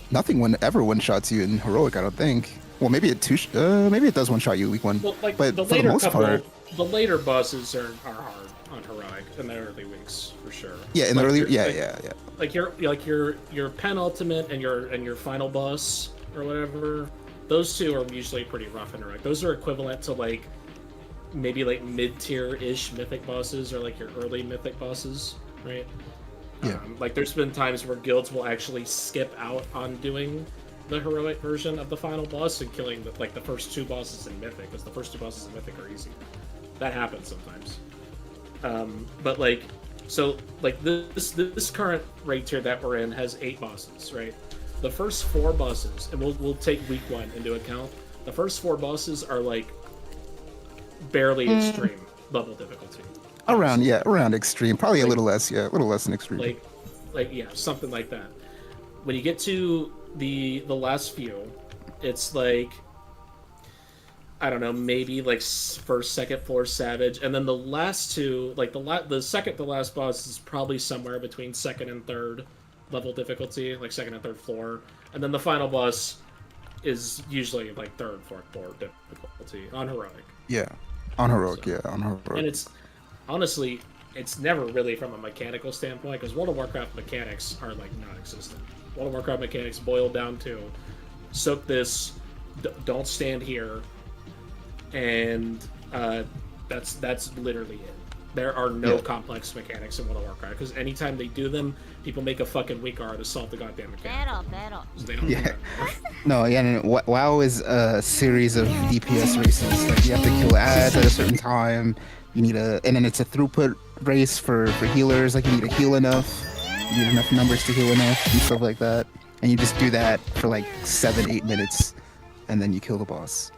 [SPEAKER 4] Nothing ever one shots you in heroic. I don't think. Well, maybe maybe it does one shot you week 1.
[SPEAKER 1] Well, like
[SPEAKER 4] but
[SPEAKER 1] the
[SPEAKER 4] for the
[SPEAKER 1] later
[SPEAKER 4] most
[SPEAKER 1] couple,
[SPEAKER 4] part,
[SPEAKER 1] the later bosses are hard on heroic in the early weeks for sure.
[SPEAKER 4] yeah, in the
[SPEAKER 1] Like
[SPEAKER 4] early,
[SPEAKER 1] your-
[SPEAKER 4] yeah,
[SPEAKER 1] like,
[SPEAKER 4] yeah.
[SPEAKER 1] Like your penultimate and your final boss or whatever. Those two are usually pretty rough in heroic. Those are equivalent to like maybe like mid-tier ish mythic bosses or like your early mythic bosses, right?
[SPEAKER 4] Yeah.
[SPEAKER 1] Like there's been times where guilds will actually skip out on doing the heroic version of the final boss and killing the first 2 bosses in mythic, because the first 2 bosses in mythic are easy. That happens sometimes. But like, so like this current raid tier that we're in has 8 bosses, right? The first 4 bosses, and we'll take week 1 into account. The first 4 bosses are like barely extreme level difficulty.
[SPEAKER 4] Around extreme, probably a
[SPEAKER 1] Like-
[SPEAKER 4] little less than extreme.
[SPEAKER 1] Like yeah, something like that. When you get to the last few, it's like, I don't know, maybe like first, second floor savage, and then the last 2, like the second to last boss is probably somewhere between second and third level difficulty, like second and third floor, and then the final boss is usually like third, fourth floor difficulty on heroic.
[SPEAKER 4] Yeah, on heroic.
[SPEAKER 1] So-
[SPEAKER 4] Yeah, on heroic.
[SPEAKER 1] And it's honestly, it's never really from a mechanical standpoint, because World of Warcraft mechanics are like non-existent. World of Warcraft mechanics boil down to soak this, don't stand here, and that's literally it. There are no
[SPEAKER 4] Yeah.
[SPEAKER 1] complex mechanics in World of Warcraft, because anytime they do them, people make a fucking weak art to solve the goddamn mechanic.
[SPEAKER 6] Pero.
[SPEAKER 1] 'Cause they don't do
[SPEAKER 4] Yeah.
[SPEAKER 1] that.
[SPEAKER 4] No, WoW is a series of DPS races. Like, you have to kill ads at a certain time. You need and then it's a throughput race for healers. Like, you need to heal enough. You need enough numbers to heal enough and stuff like that. And you just do that for like 7-8 minutes, and then you kill the boss.